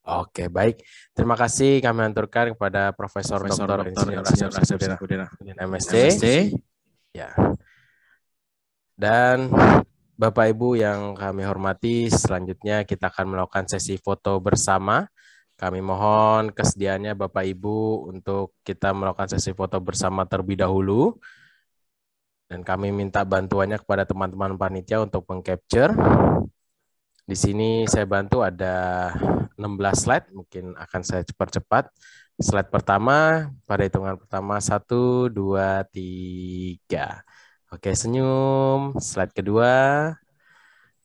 Oke, baik. Terima kasih kami aturkan kepada Profesor Dr. Insinyur Asep Saifuddin MSc. Ya. Dan Bapak Ibu yang kami hormati, selanjutnya kita akan melakukan sesi foto bersama. Kami mohon kesediaannya Bapak Ibu untuk kita melakukan sesi foto bersama terlebih dahulu. Dan kami minta bantuannya kepada teman-teman panitia untuk meng-capture. Di sini saya bantu ada 16 slide, mungkin akan saya cepat-cepat. Slide pertama, pada hitungan pertama 1, 2, 3. Oke, senyum. Slide kedua.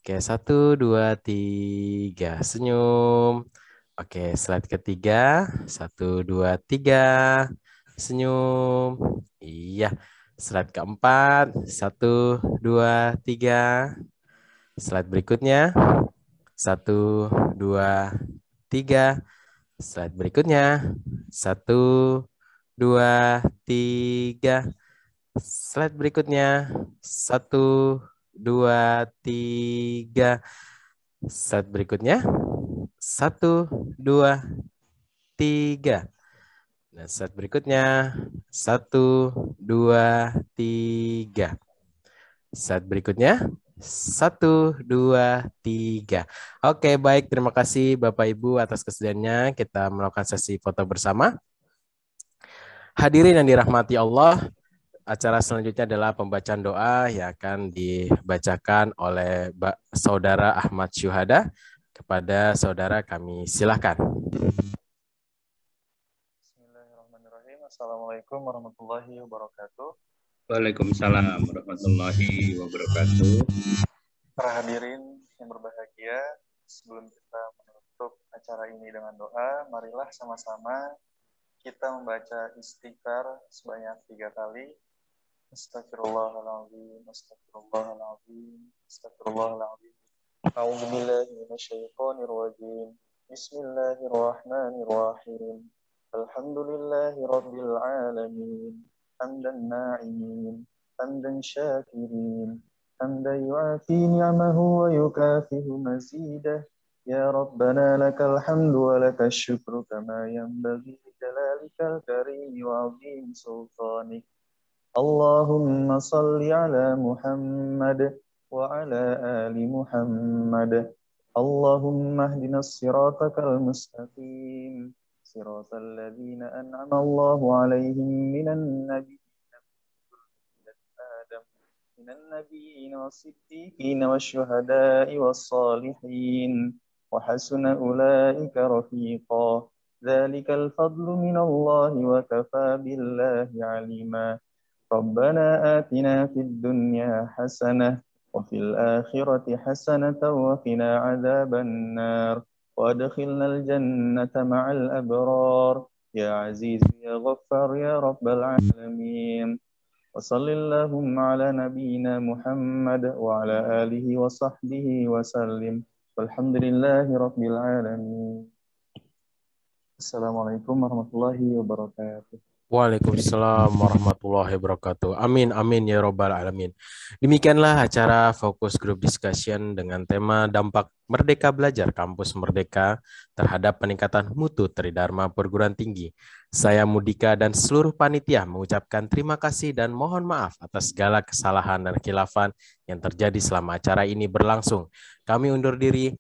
Oke, 1, 2, 3. Senyum. Oke, slide ketiga. 1, 2, 3. Senyum. Iya. Slide keempat. 1, 2, 3. Slide berikutnya. 1, 2, 3. Slide berikutnya. 1, 2, 3. Slide berikutnya. 1, 2, 3. Slide berikutnya. 1, 2, 3. Dan slide berikutnya. 1, 2, 3. Slide berikutnya. 1, 2, 3. Oke, baik. Terima kasih Bapak Ibu atas kesediaannya. Kita melakukan sesi foto bersama. Hadirin yang dirahmati Allah, acara selanjutnya adalah pembacaan doa yang akan dibacakan oleh Saudara Ahmad Syuhada. Kepada saudara kami silakan. Bismillahirrahmanirrahim. Assalamualaikum warahmatullahi wabarakatuh. Waalaikumsalam warahmatullahi wabarakatuh. Para hadirin yang berbahagia, sebelum kita menutup acara ini dengan doa, marilah sama-sama kita membaca istighfar sebanyak 3 kali. Astagfirullahaladzim, astagfirullahaladzim, astagfirullahaladzim. A'udzu billahi minasyaitonir rajim. Bismillahirrahmanirrahim. Alhamdulillahi rabbil alamin. Hamdan na'imin, hamdan syakirin, hamdan yu'afi ni'amahu wa yukafihu mazidah. Ya Rabbana lakal hamdu wa lakal syukru kama yanbaghi jalalikal karim wa 'azim sultanik. Allahumma salli ala Muhammad wa ala ali Muhammad. Allahumma ihdinas siratakal mustaqim. صراط الذين أنعم الله عليهم من النبيين والصديقين والشهداء والصالحين وحسن أولئك رفيقا ذلك الفضل من الله وكفى بالله عليما ربنا آتنا في الدنيا حسنة وفي الآخرة حسنة وقنا عذاب النار وادخلنا الجنة مع الأبرار يا عزيز يا غفار يا رب العالمين وصل اللهم على نبينا محمد وعلى آله وصحبه وسلم والحمد لله رب العالمين. Assalamualaikum warahmatullahi wabarakatuh. Waalaikumsalam warahmatullahi wabarakatuh. Amin, amin ya robbal alamin. Demikianlah acara Fokus Group Discussion dengan tema dampak Merdeka Belajar Kampus Merdeka terhadap peningkatan mutu Tridharma Perguruan Tinggi. Saya Mudika dan seluruh panitia mengucapkan terima kasih dan mohon maaf atas segala kesalahan dan khilafan yang terjadi selama acara ini berlangsung. Kami undur diri.